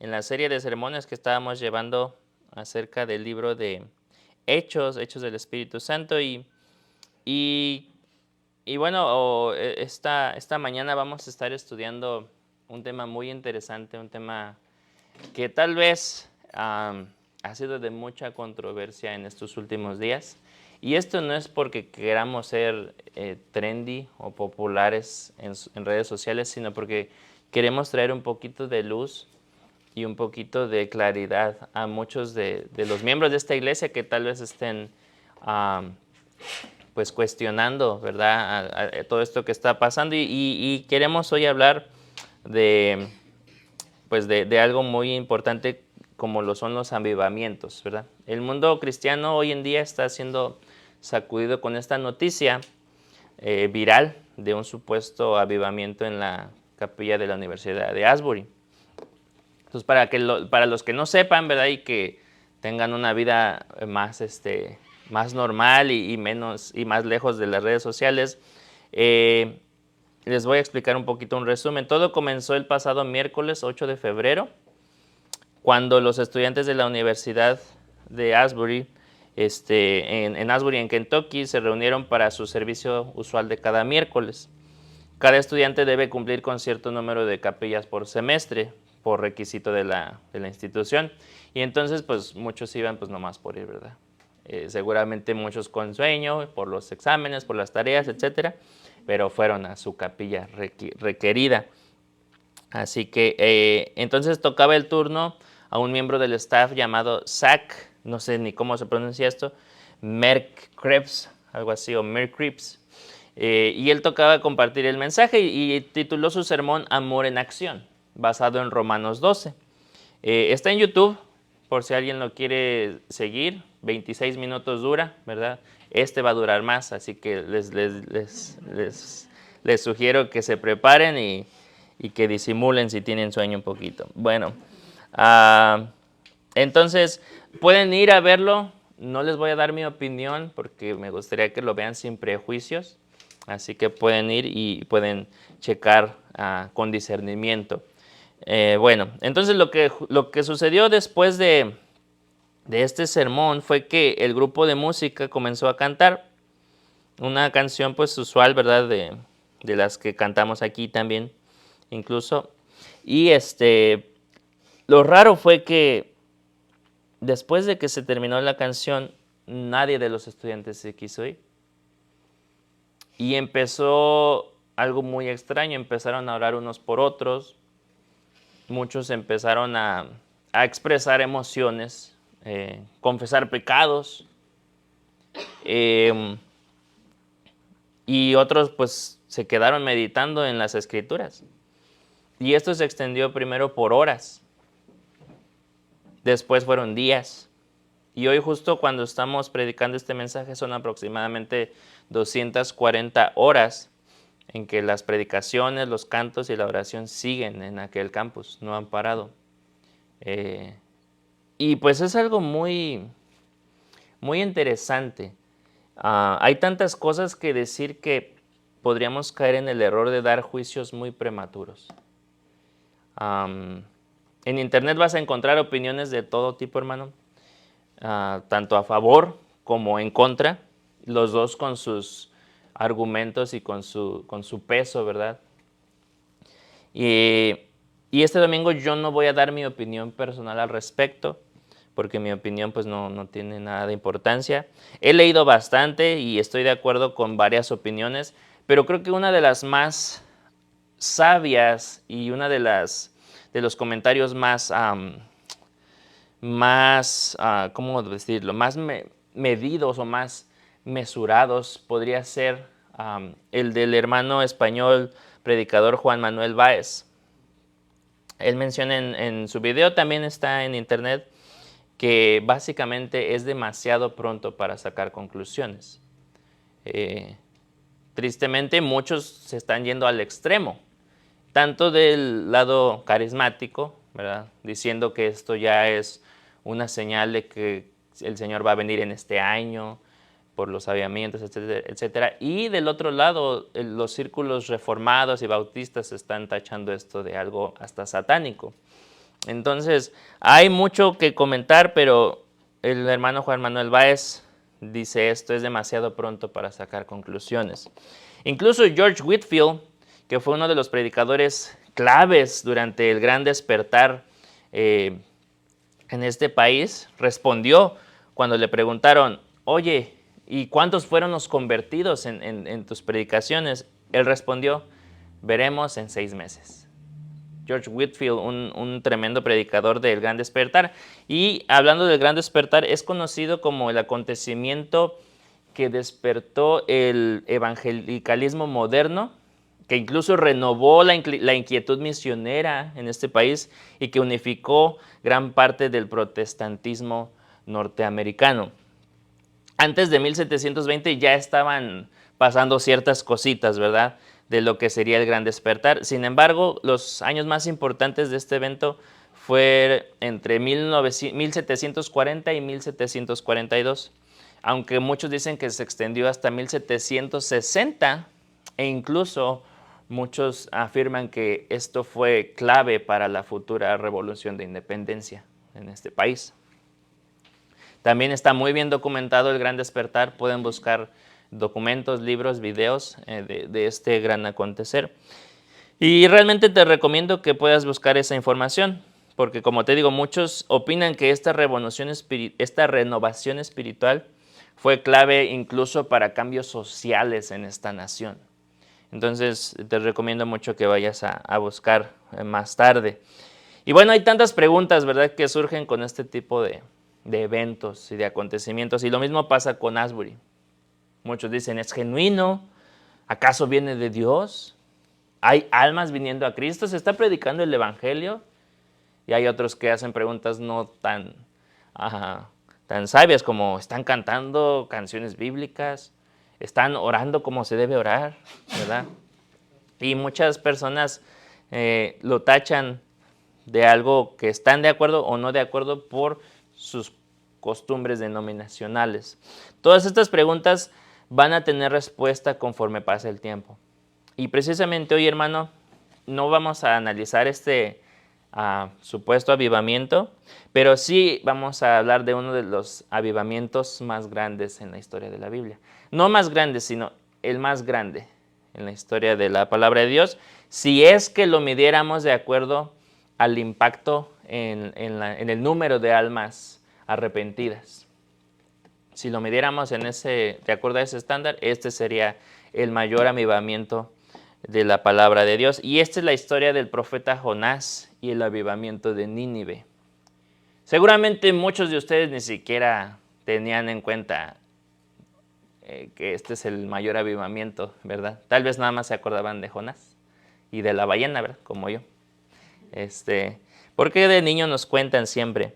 en la serie de sermones que estábamos llevando acerca del libro de Hechos, Hechos del Espíritu Santo. Y, y bueno, esta mañana vamos a estar estudiando un tema muy interesante, un tema que tal vez ha sido de mucha controversia en estos últimos días. Y esto no es porque queramos ser trendy o populares en redes sociales, sino porque queremos traer un poquito de luz y un poquito de claridad a muchos de los miembros de esta iglesia que tal vez estén pues cuestionando, ¿verdad? A todo esto que está pasando. Y queremos hoy hablar de, pues de algo muy importante como lo son los avivamientos, ¿verdad? El mundo cristiano hoy en día está siendo sacudido con esta noticia viral de un supuesto avivamiento en la capilla de la Universidad de Asbury. Entonces, para los que no sepan, ¿verdad? Y que tengan una vida más, más normal y menos y más lejos de las redes sociales, les voy a explicar un poquito un resumen. Todo comenzó el pasado miércoles 8 de febrero, cuando los estudiantes de la Universidad de Asbury, en Asbury, en Kentucky, se reunieron para su servicio usual de cada miércoles. Cada estudiante debe cumplir con cierto número de capillas por semestre, por requisito de la institución. Y entonces, pues muchos iban pues nomás por ir, ¿verdad? Seguramente muchos con sueño, por los exámenes, por las tareas, etcétera, pero fueron a su capilla requerida. Así que entonces tocaba el turno a un miembro del staff llamado Zach, no sé ni cómo se pronuncia esto, Merck Krebs, algo así, o Merck Krebs. Y él tocaba compartir el mensaje y tituló su sermón Amor en Acción, basado en Romanos 12. Está en YouTube, por si alguien lo quiere seguir, 26 minutos dura, ¿verdad? Este va a durar más, así que les sugiero que se preparen y que disimulen si tienen sueño un poquito. Bueno, entonces pueden ir a verlo. No les voy a dar mi opinión porque me gustaría que lo vean sin prejuicios. Así que pueden ir y pueden checar con discernimiento. Bueno, entonces lo que sucedió después de este sermón fue que el grupo de música comenzó a cantar una canción pues usual, ¿verdad? De las que cantamos aquí también, incluso. Y lo raro fue que después de que se terminó la canción, nadie de los estudiantes se quiso ir. Y empezó algo muy extraño, empezaron a orar unos por otros, muchos empezaron a expresar emociones, confesar pecados, y otros pues se quedaron meditando en las escrituras. Y esto se extendió primero por horas, después fueron días. Y hoy justo cuando estamos predicando este mensaje son aproximadamente 240 horas en que las predicaciones, los cantos y la oración siguen en aquel campus, no han parado. Y pues es algo muy, muy interesante. Hay tantas cosas que decir que podríamos caer en el error de dar juicios muy prematuros. En internet vas a encontrar opiniones de todo tipo, hermano, tanto a favor como en contra, los dos con sus argumentos y con su peso, ¿verdad? Y este domingo yo no voy a dar mi opinión personal al respecto, porque mi opinión pues no tiene nada de importancia. He leído bastante y estoy de acuerdo con varias opiniones, pero creo que una de las más sabias y una de los comentarios más, ¿cómo decirlo? Más medidos o más mesurados podría ser el del hermano español predicador Juan Manuel Báez. Él menciona en su video, también está en internet, que básicamente es demasiado pronto para sacar conclusiones. Tristemente, muchos se están yendo al extremo, tanto del lado carismático, ¿verdad? Diciendo que esto ya es una señal de que el Señor va a venir en este año por los avivamientos, etcétera, etcétera. Y del otro lado, los círculos reformados y bautistas están tachando esto de algo hasta satánico. Entonces, hay mucho que comentar, pero el hermano Juan Manuel Báez dice esto es demasiado pronto para sacar conclusiones. Incluso George Whitefield, que fue uno de los predicadores claves durante el gran despertar en este país, respondió cuando le preguntaron, oye, ¿y cuántos fueron los convertidos en tus predicaciones? Él respondió, veremos en 6 meses. George Whitefield, un tremendo predicador del Gran Despertar. Y hablando del Gran Despertar, es conocido como el acontecimiento que despertó el evangelicalismo moderno, que incluso renovó la inquietud misionera en este país y que unificó gran parte del protestantismo norteamericano. Antes de 1720 ya estaban pasando ciertas cositas, ¿verdad?, de lo que sería el Gran Despertar. Sin embargo, los años más importantes de este evento fue entre 1740 y 1742, aunque muchos dicen que se extendió hasta 1760 e incluso muchos afirman que esto fue clave para la futura revolución de independencia en este país. También está muy bien documentado el Gran Despertar. Pueden buscar documentos, libros, videos de este gran acontecer. Y realmente te recomiendo que puedas buscar esa información, porque como te digo, muchos opinan que esta renovación espiritual fue clave incluso para cambios sociales en esta nación. Entonces te recomiendo mucho que vayas a buscar más tarde. Y bueno, hay tantas preguntas, ¿verdad?, que surgen con este tipo de eventos y de acontecimientos. Y lo mismo pasa con Asbury. Muchos dicen, ¿es genuino? ¿Acaso viene de Dios? ¿Hay almas viniendo a Cristo? ¿Se está predicando el Evangelio? Y hay otros que hacen preguntas no tan sabias como, ¿están cantando canciones bíblicas? ¿Están orando como se debe orar? ¿Verdad? Y muchas personas lo tachan de algo que están de acuerdo o no de acuerdo por sus costumbres denominacionales. Todas estas preguntas van a tener respuesta conforme pase el tiempo. Y precisamente hoy, hermano, no vamos a analizar este supuesto avivamiento, pero sí vamos a hablar de uno de los avivamientos más grandes en la historia de la Biblia. No más grande, sino el más grande en la historia de la palabra de Dios, si es que lo midiéramos de acuerdo al impacto en el número de almas arrepentidas. Si lo midiéramos de acuerdo a ese estándar, este sería el mayor avivamiento de la palabra de Dios. Y esta es la historia del profeta Jonás y el avivamiento de Nínive. Seguramente muchos de ustedes ni siquiera tenían en cuenta que este es el mayor avivamiento, ¿verdad? Tal vez nada más se acordaban de Jonás y de la ballena, ¿verdad? Como yo. Porque de niño nos cuentan siempre.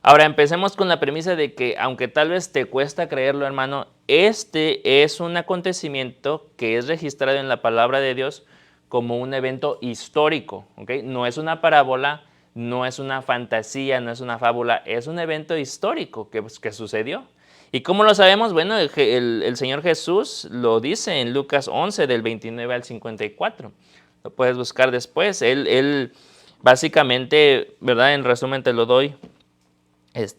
Ahora empecemos con la premisa de que, aunque tal vez te cuesta creerlo, hermano, este es un acontecimiento que es registrado en la palabra de Dios como un evento histórico, ¿ok? No es una parábola, no es una fantasía, no es una fábula, es un evento histórico que sucedió. ¿Y cómo lo sabemos? Bueno, el Señor Jesús lo dice en Lucas 11, del 29 al 54. Lo puedes buscar después. Él básicamente, ¿verdad? En resumen te lo doy.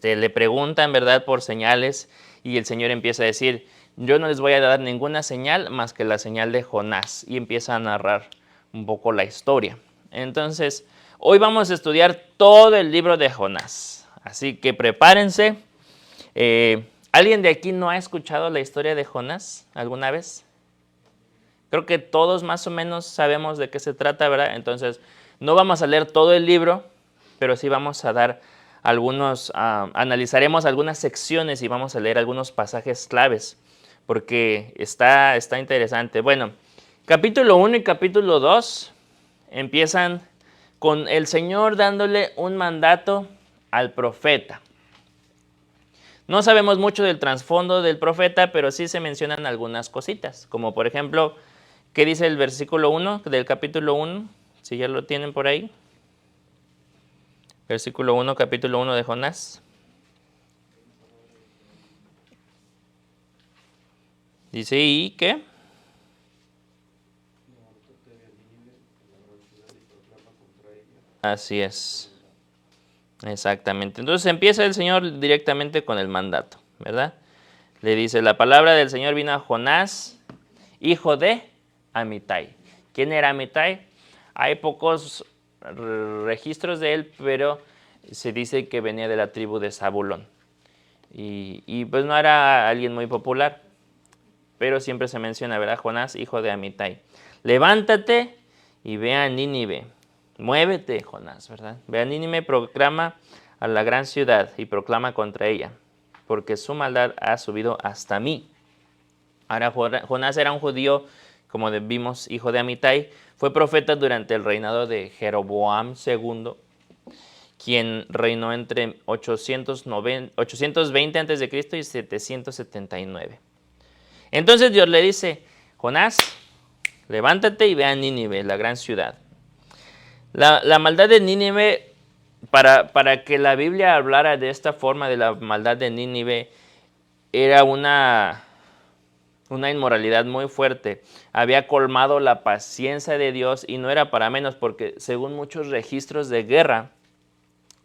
Le preguntan, ¿verdad?, por señales, y el Señor empieza a decir, yo no les voy a dar ninguna señal más que la señal de Jonás, y empieza a narrar un poco la historia. Entonces, hoy vamos a estudiar todo el libro de Jonás, así que prepárense. ¿Alguien de aquí no ha escuchado la historia de Jonás alguna vez? Creo que todos más o menos sabemos de qué se trata, ¿verdad? Entonces, no vamos a leer todo el libro, pero sí vamos a dar analizaremos algunas secciones y vamos a leer algunos pasajes claves, porque está interesante. Bueno, capítulo 1 y capítulo 2 empiezan con el Señor dándole un mandato al profeta. No sabemos mucho del trasfondo del profeta, pero sí se mencionan algunas cositas, como por ejemplo, ¿qué dice el versículo 1 del capítulo 1? Si ya lo tienen por ahí. Versículo 1, capítulo 1 de Jonás. Dice, ¿y qué? Así es. Exactamente. Entonces empieza el Señor directamente con el mandato, ¿verdad? Le dice, la palabra del Señor vino a Jonás, hijo de Amitai. ¿Quién era Amitai? Hay pocos registros de él, pero se dice que venía de la tribu de Zabulón. Y pues no era alguien muy popular, pero siempre se menciona, ¿verdad? Jonás, hijo de Amitai. Levántate y ve a Nínive. Muévete, Jonás, ¿verdad? Ve a Nínive, proclama a la gran ciudad y proclama contra ella, porque su maldad ha subido hasta mí. Ahora, Jonás era un judío, como vimos, hijo de Amitai. Fue profeta durante el reinado de Jeroboam II, quien reinó entre 820 a.C. y 779. Entonces Dios le dice, Jonás, levántate y ve a Nínive, la gran ciudad. La maldad de Nínive, para que la Biblia hablara de esta forma de la maldad de Nínive, era una inmoralidad muy fuerte. Había colmado la paciencia de Dios y no era para menos porque según muchos registros de guerra,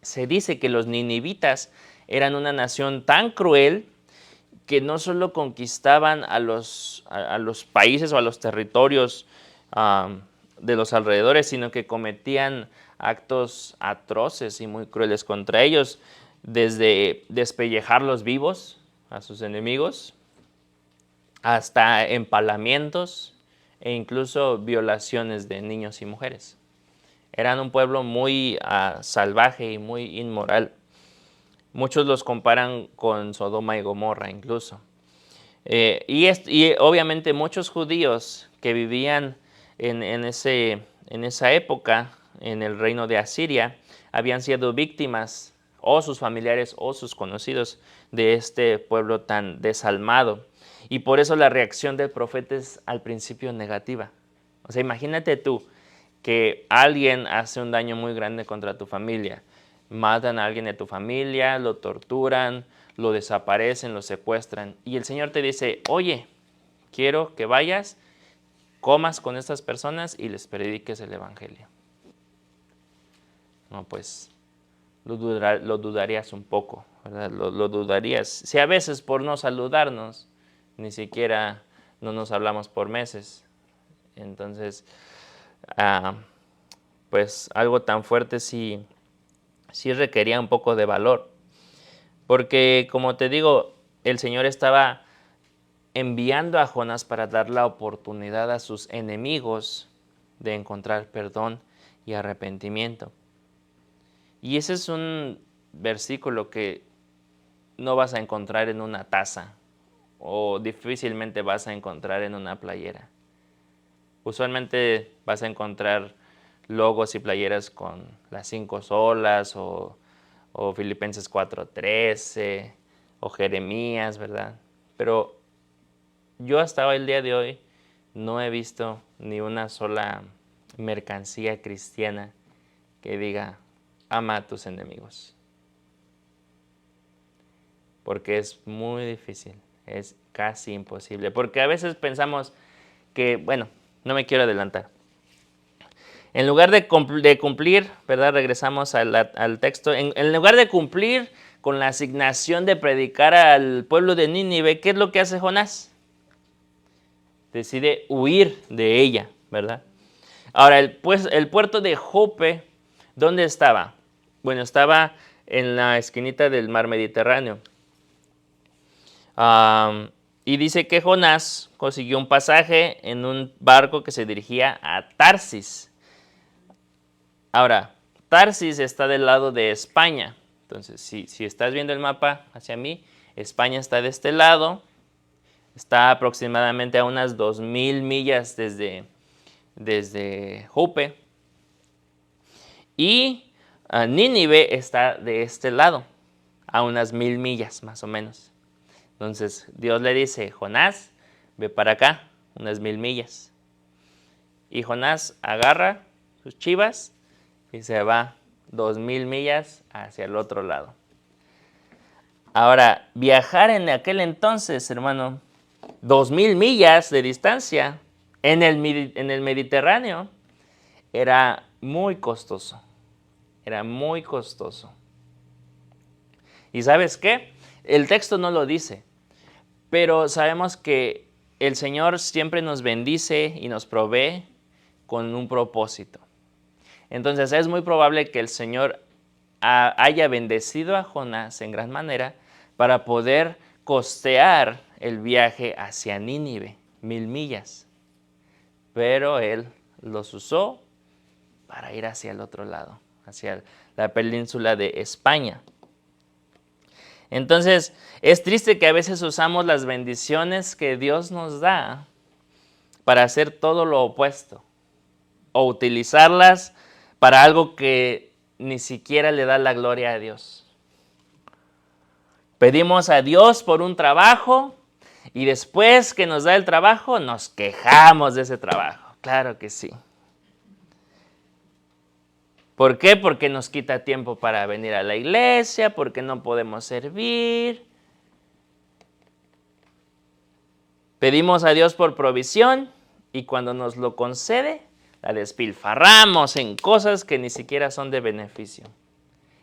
se dice que los ninivitas eran una nación tan cruel que no solo conquistaban a los países o a los territorios de los alrededores, sino que cometían actos atroces y muy crueles contra ellos, desde despellejarlos vivos a sus enemigos, hasta empalamientos e incluso violaciones de niños y mujeres. Eran un pueblo muy salvaje y muy inmoral. Muchos los comparan con Sodoma y Gomorra incluso. Y obviamente muchos judíos que vivían en esa época, en el reino de Asiria, habían sido víctimas, o sus familiares o sus conocidos, de este pueblo tan desalmado. Y por eso la reacción del profeta es al principio negativa. O sea, imagínate tú que alguien hace un daño muy grande contra tu familia. Matan a alguien de tu familia, lo torturan, lo desaparecen, lo secuestran. Y el Señor te dice, oye, quiero que vayas, comas con estas personas y les prediques el Evangelio. No, pues lo dudarías un poco, ¿verdad? Lo dudarías. Si a veces por no saludarnos, ni siquiera no nos hablamos por meses. Entonces, pues algo tan fuerte sí requería un poco de valor. Porque, como te digo, el Señor estaba enviando a Jonás para dar la oportunidad a sus enemigos de encontrar perdón y arrepentimiento. Y ese es un versículo que no vas a encontrar en una taza o difícilmente vas a encontrar en una playera. Usualmente vas a encontrar logos y playeras con las 5 solas o Filipenses 4:13 o Jeremías, ¿verdad? Pero yo hasta el día de hoy no he visto ni una sola mercancía cristiana que diga, ama a tus enemigos. Porque es muy difícil, es casi imposible. Porque a veces pensamos que, bueno, no me quiero adelantar. En lugar de cumplir, ¿verdad? Regresamos al texto. En lugar de cumplir con la asignación de predicar al pueblo de Nínive, ¿qué es lo que hace Jonás? Decide huir de ella, ¿verdad? Ahora, el puerto de Jope, ¿dónde estaba? Bueno, estaba en la esquinita del mar Mediterráneo. Y dice que Jonás consiguió un pasaje en un barco que se dirigía a Tarsis. Ahora, Tarsis está del lado de España. Entonces, si estás viendo el mapa hacia mí, España está de este lado. Está aproximadamente a unas 2,000 millas desde Jope. Y Nínive está de este lado, a unas 1,000 millas más o menos. Entonces Dios le dice, Jonás, ve para acá, unas 1,000 millas. Y Jonás agarra sus chivas y se va 2,000 millas hacia el otro lado. Ahora, viajar en aquel entonces, hermano, 2,000 millas de distancia en el Mediterráneo era muy costoso. Era muy costoso. ¿Y sabes qué? El texto no lo dice, pero sabemos que el Señor siempre nos bendice y nos provee con un propósito. Entonces es muy probable que el Señor haya bendecido a Jonás en gran manera para poder costear el viaje hacia Nínive, 1000 millas. Pero Él los usó para ir hacia el otro lado, hacia la península de España. Entonces, es triste que a veces usamos las bendiciones que Dios nos da para hacer todo lo opuesto, o utilizarlas para algo que ni siquiera le da la gloria a Dios. Pedimos a Dios por un trabajo y después que nos da el trabajo nos quejamos de ese trabajo. Claro que sí. ¿Por qué? Porque nos quita tiempo para venir a la iglesia, porque no podemos servir. Pedimos a Dios por provisión y cuando nos lo concede, la despilfarramos en cosas que ni siquiera son de beneficio.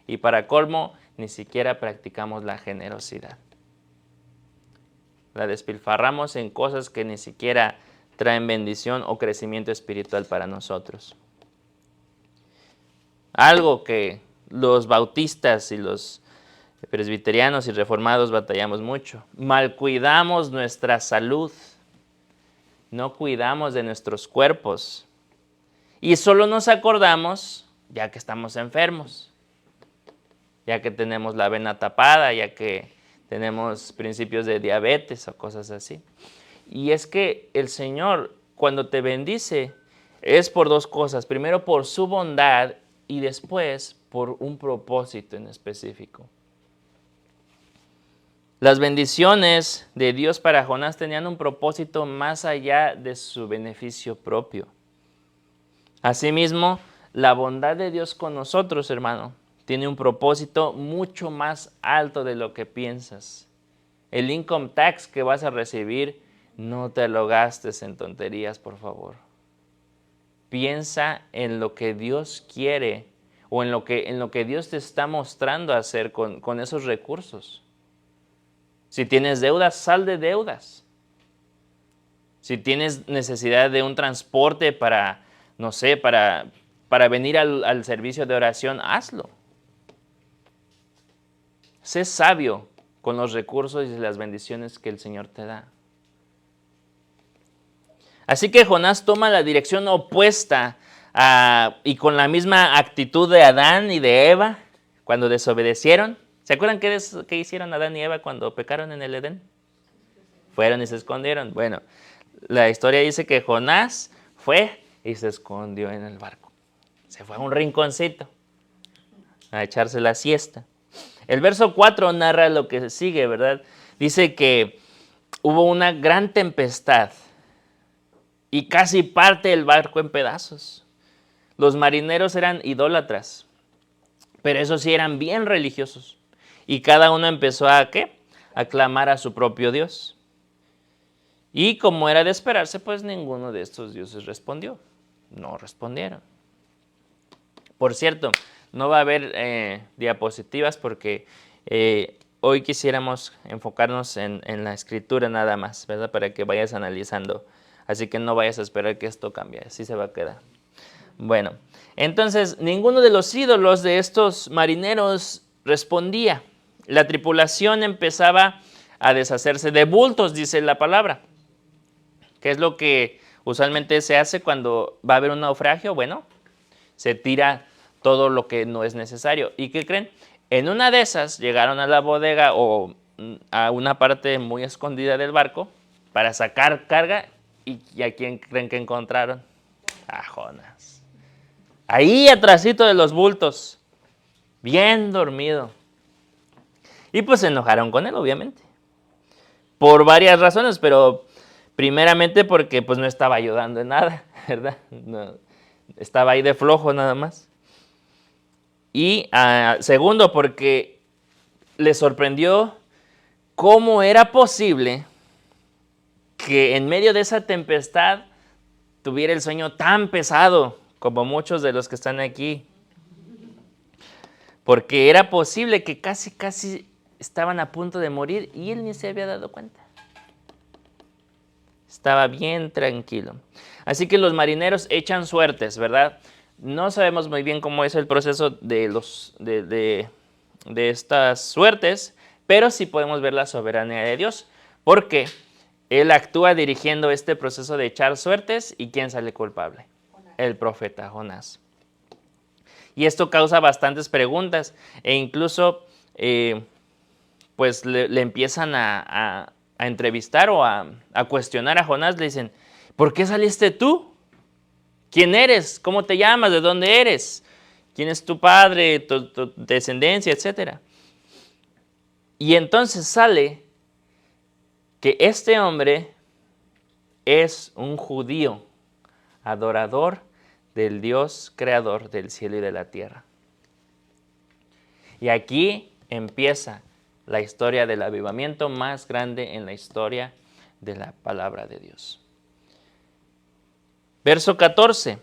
Y para colmo, ni siquiera practicamos la generosidad. La despilfarramos en cosas que ni siquiera traen bendición o crecimiento espiritual para nosotros. Algo que los bautistas y los presbiterianos y reformados batallamos mucho. Malcuidamos nuestra salud. No cuidamos de nuestros cuerpos. Y solo nos acordamos ya que estamos enfermos. Ya que tenemos la vena tapada, ya que tenemos principios de diabetes o cosas así. Y es que el Señor, cuando te bendice, es por dos cosas. Primero, por su bondad y después, por un propósito en específico. Las bendiciones de Dios para Jonás tenían un propósito más allá de su beneficio propio. Asimismo, la bondad de Dios con nosotros, hermano, tiene un propósito mucho más alto de lo que piensas. El income tax que vas a recibir, no te lo gastes en tonterías, por favor. Piensa en lo que Dios quiere o en lo que Dios te está mostrando hacer con esos recursos. Si tienes deudas, sal de deudas. Si tienes necesidad de un transporte para, no sé, para venir al servicio de oración, hazlo. Sé sabio con los recursos y las bendiciones que el Señor te da. Así que Jonás toma la dirección opuesta y con la misma actitud de Adán y de Eva cuando desobedecieron. ¿Se acuerdan qué hicieron Adán y Eva cuando pecaron en el Edén? Fueron y se escondieron. Bueno, la historia dice que Jonás fue y se escondió en el barco. Se fue a un rinconcito a echarse la siesta. El verso 4 narra lo que sigue, ¿verdad? Dice que hubo una gran tempestad y casi parte el barco en pedazos. Los marineros eran idólatras, pero esos sí eran bien religiosos. Y cada uno empezó a, ¿qué? A clamar a su propio Dios. Y como era de esperarse, pues ninguno de estos dioses respondió. No respondieron. Por cierto, no va a haber diapositivas porque hoy quisiéramos enfocarnos en la escritura nada más, ¿verdad? Para que vayas analizando. Así que no vayas a esperar que esto cambie, así se va a quedar. Bueno, entonces ninguno de los ídolos de estos marineros respondía. La tripulación empezaba a deshacerse de bultos, dice la palabra. ¿Qué es lo que usualmente se hace cuando va a haber un naufragio? Bueno, se tira todo lo que no es necesario. ¿Y qué creen? En una de esas llegaron a la bodega o a una parte muy escondida del barco para sacar carga. ¿Y a quién creen que encontraron? A Jonás. Ahí atrásito de los bultos, bien dormido. Y pues se enojaron con él, obviamente. Por varias razones, pero primeramente porque pues no estaba ayudando en nada, ¿verdad? No, estaba ahí de flojo nada más. Y segundo, porque le sorprendió cómo era posible que en medio de esa tempestad tuviera el sueño tan pesado como muchos de los que están aquí. Porque era posible que casi estaban a punto de morir y él ni se había dado cuenta. Estaba bien tranquilo. Así que los marineros echan suertes, ¿verdad? No sabemos muy bien cómo es el proceso de estas suertes, pero sí podemos ver la soberanía de Dios, porque Él actúa dirigiendo este proceso de echar suertes. ¿Y quién sale culpable? El profeta Jonás. Y esto causa bastantes preguntas e incluso pues le empiezan a entrevistar o a cuestionar a Jonás. Le dicen, ¿por qué saliste tú? ¿Quién eres? ¿Cómo te llamas? ¿De dónde eres? ¿Quién es tu padre, tu descendencia, etcétera? Y entonces sale que este hombre es un judío, adorador del Dios creador del cielo y de la tierra. Y aquí empieza la historia del avivamiento más grande en la historia de la palabra de Dios. Verso 14.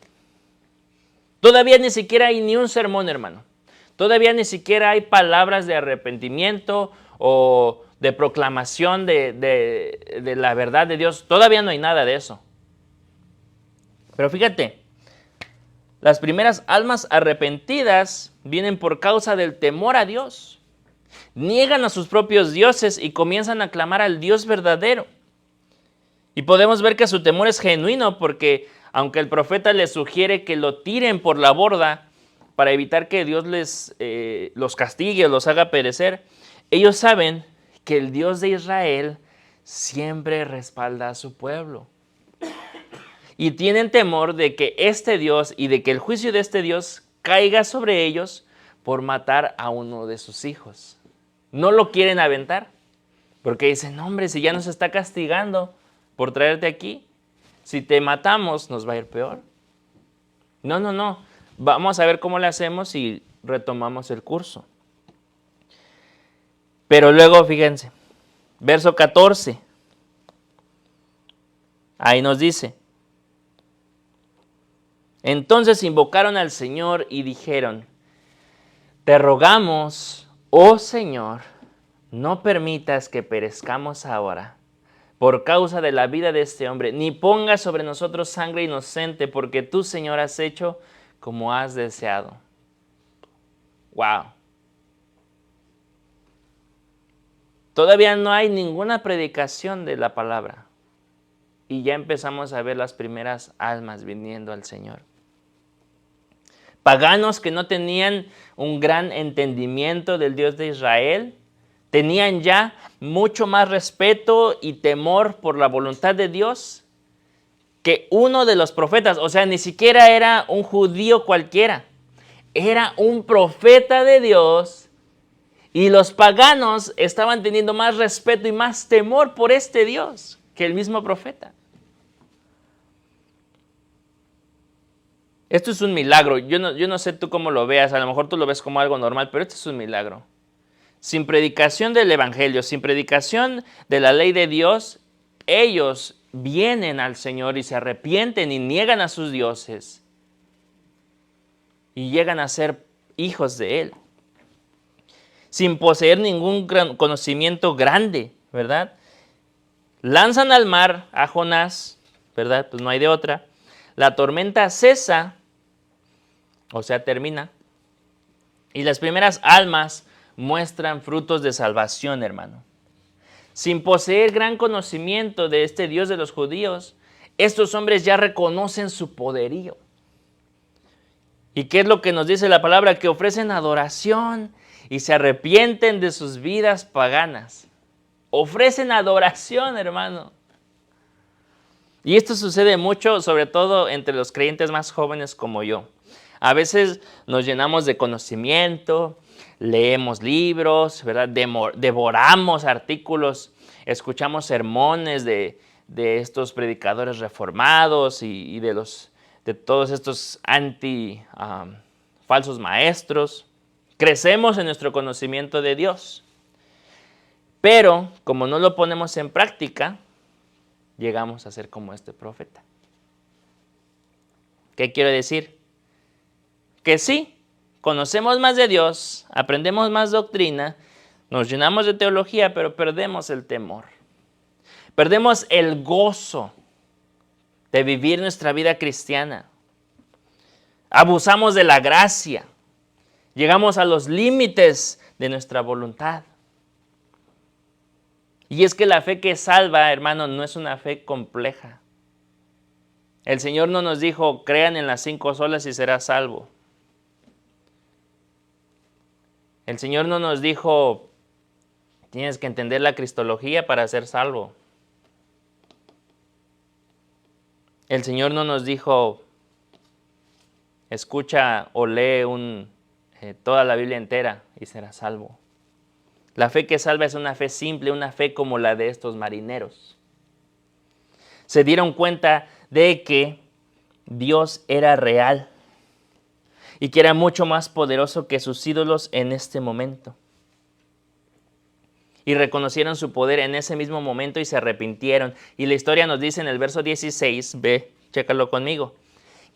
Todavía ni siquiera hay ni un sermón, hermano. Todavía ni siquiera hay palabras de arrepentimiento o de proclamación de la verdad de Dios. Todavía no hay nada de eso. Pero fíjate, las primeras almas arrepentidas vienen por causa del temor a Dios. Niegan a sus propios dioses y comienzan a clamar al Dios verdadero. Y podemos ver que su temor es genuino porque aunque el profeta les sugiere que lo tiren por la borda para evitar que Dios los castigue o los haga perecer, ellos saben que el Dios de Israel siempre respalda a su pueblo. Y tienen temor de que este Dios y de que el juicio de este Dios caiga sobre ellos por matar a uno de sus hijos. No lo quieren aventar porque dicen, no, hombre, si ya nos está castigando por traerte aquí, si te matamos nos va a ir peor. No, vamos a ver cómo le hacemos y retomamos el curso. Pero luego, fíjense, verso 14, ahí nos dice, entonces invocaron al Señor y dijeron, te rogamos, oh Señor, no permitas que perezcamos ahora por causa de la vida de este hombre, ni pongas sobre nosotros sangre inocente, porque tú, Señor, has hecho como has deseado. ¡Wow! Todavía no hay ninguna predicación de la palabra y ya empezamos a ver las primeras almas viniendo al Señor. Paganos que no tenían un gran entendimiento del Dios de Israel, tenían ya mucho más respeto y temor por la voluntad de Dios que uno de los profetas. O sea, ni siquiera era un judío cualquiera, era un profeta de Dios. Y los paganos estaban teniendo más respeto y más temor por este Dios que el mismo profeta. Esto es un milagro. Yo no sé tú cómo lo veas. A lo mejor tú lo ves como algo normal, pero esto es un milagro. Sin predicación del evangelio, sin predicación de la ley de Dios, ellos vienen al Señor y se arrepienten y niegan a sus dioses. Y llegan a ser hijos de Él. Sin poseer ningún conocimiento grande, ¿verdad? Lanzan al mar a Jonás, ¿verdad? Pues no hay de otra. La tormenta cesa, o sea, termina. Y las primeras almas muestran frutos de salvación, hermano. Sin poseer gran conocimiento de este Dios de los judíos, estos hombres ya reconocen su poderío. ¿Y qué es lo que nos dice la palabra? Que ofrecen adoración y se arrepienten de sus vidas paganas. Ofrecen adoración, hermano. Y esto sucede mucho, sobre todo entre los creyentes más jóvenes como yo. A veces nos llenamos de conocimiento, leemos libros, ¿verdad? Devoramos artículos, escuchamos sermones de estos predicadores reformados y de todos estos falsos maestros. Crecemos en nuestro conocimiento de Dios. Pero como no lo ponemos en práctica, llegamos a ser como este profeta. ¿Qué quiero decir? Que sí, conocemos más de Dios, aprendemos más doctrina, Nos llenamos de teología, pero perdemos el temor. Perdemos el gozo de vivir nuestra vida cristiana. Abusamos de la gracia. Llegamos a los límites de nuestra voluntad. Y es que la fe que salva, hermano, no es una fe compleja. El Señor no nos dijo, crean en las 5 solas y serás salvo. El Señor no nos dijo, tienes que entender la cristología para ser salvo. El Señor no nos dijo, escucha o lee toda la Biblia entera y serás salvo. La fe que salva es una fe simple, una fe como la de estos marineros. Se dieron cuenta de que Dios era real y que era mucho más poderoso que sus ídolos en este momento. Y reconocieron su poder en ese mismo momento y se arrepintieron. Y la historia nos dice en el verso 16, ve, chécalo conmigo,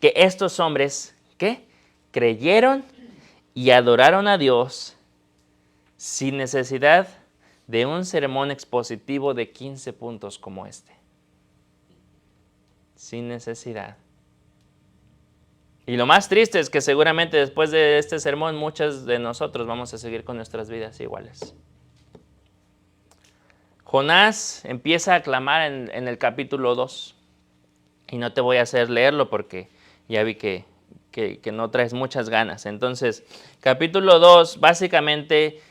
que estos hombres, ¿qué? Creyeron y adoraron a Dios sin necesidad de un sermón expositivo de 15 puntos como este. Sin necesidad. Y lo más triste es que seguramente después de este sermón muchos de nosotros vamos a seguir con nuestras vidas iguales. Jonás empieza a clamar en el capítulo 2. Y no te voy a hacer leerlo porque ya vi que no traes muchas ganas. Entonces, capítulo 2, básicamente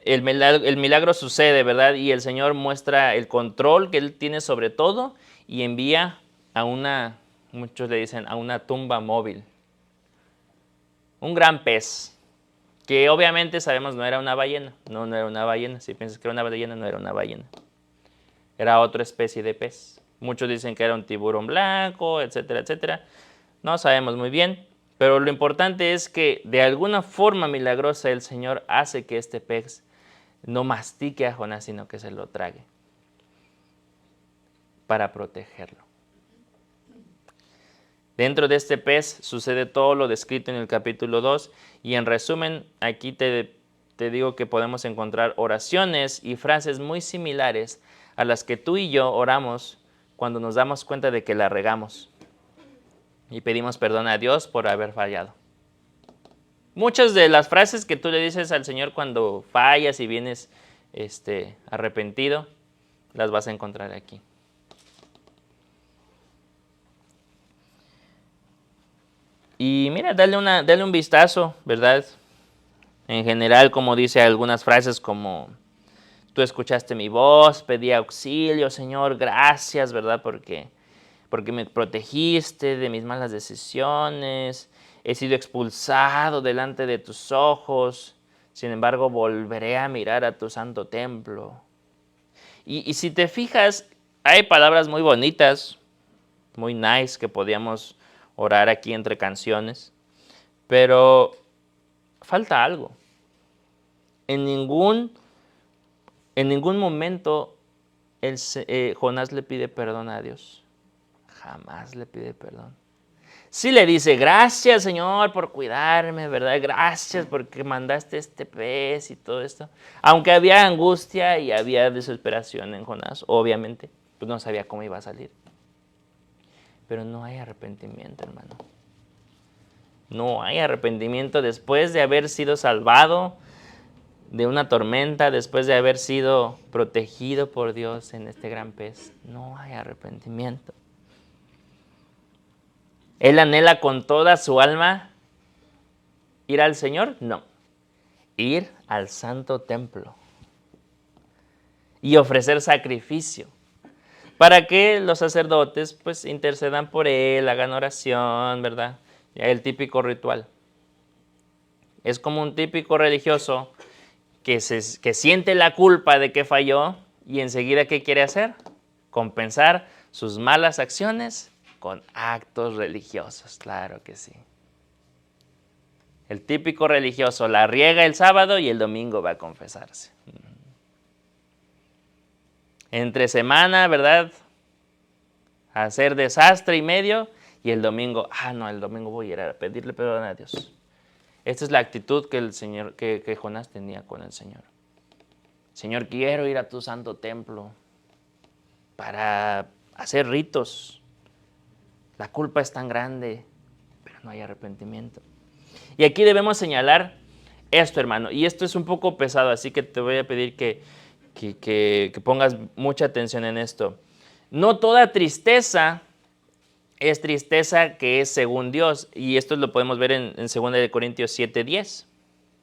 el milagro sucede, ¿verdad? Y el Señor muestra el control que Él tiene sobre todo y envía a muchos le dicen, a una tumba móvil. Un gran pez, que obviamente sabemos no era una ballena. No era una ballena. Si piensas que era una ballena, no era una ballena. Era otra especie de pez. Muchos dicen que era un tiburón blanco, etcétera, etcétera. No sabemos muy bien, pero lo importante es que de alguna forma milagrosa el Señor hace que este pez no mastique a Jonás, sino que se lo trague para protegerlo. Dentro de este pez sucede todo lo descrito en el capítulo 2 y en resumen aquí te digo que podemos encontrar oraciones y frases muy similares a las que tú y yo oramos cuando nos damos cuenta de que la regamos y pedimos perdón a Dios por haber fallado. Muchas de las frases que tú le dices al Señor cuando fallas y vienes arrepentido, las vas a encontrar aquí. Y mira, dale un vistazo, ¿verdad? En general, como dice algunas frases como, tú escuchaste mi voz, pedí auxilio, Señor, gracias, ¿verdad? Porque me protegiste de mis malas decisiones, he sido expulsado delante de tus ojos, sin embargo volveré a mirar a tu santo templo. Y si te fijas, hay palabras muy bonitas, muy nice que podíamos orar aquí entre canciones, pero falta algo. En ningún momento Jonás le pide perdón a Dios. Jamás le pide perdón. Sí le dice, gracias Señor por cuidarme, ¿verdad? Gracias porque mandaste este pez y todo esto. Aunque había angustia y había desesperación en Jonás, obviamente, pues no sabía cómo iba a salir. Pero no hay arrepentimiento, hermano. No hay arrepentimiento después de haber sido salvado de una tormenta, después de haber sido protegido por Dios en este gran pez. No hay arrepentimiento. ¿Él anhela con toda su alma ir al Señor? No. Ir al santo templo y ofrecer sacrificio para que los sacerdotes pues intercedan por él, hagan oración, ¿verdad? Ya el típico ritual. Es como un típico religioso que siente la culpa de que falló y enseguida ¿qué quiere hacer? Compensar sus malas acciones con actos religiosos, claro que sí. El típico religioso la riega el sábado y el domingo va a confesarse. Entre semana, ¿verdad? Hacer desastre y medio y el domingo, el domingo voy a ir a pedirle perdón a Dios. Esta es la actitud que Jonás tenía con el Señor. Señor, quiero ir a tu santo templo para hacer ritos. La culpa es tan grande, pero no hay arrepentimiento. Y aquí debemos señalar esto, hermano, y esto es un poco pesado, así que te voy a pedir que pongas mucha atención en esto. No toda tristeza es tristeza que es según Dios, y esto lo podemos ver en 2 Corintios 7:10.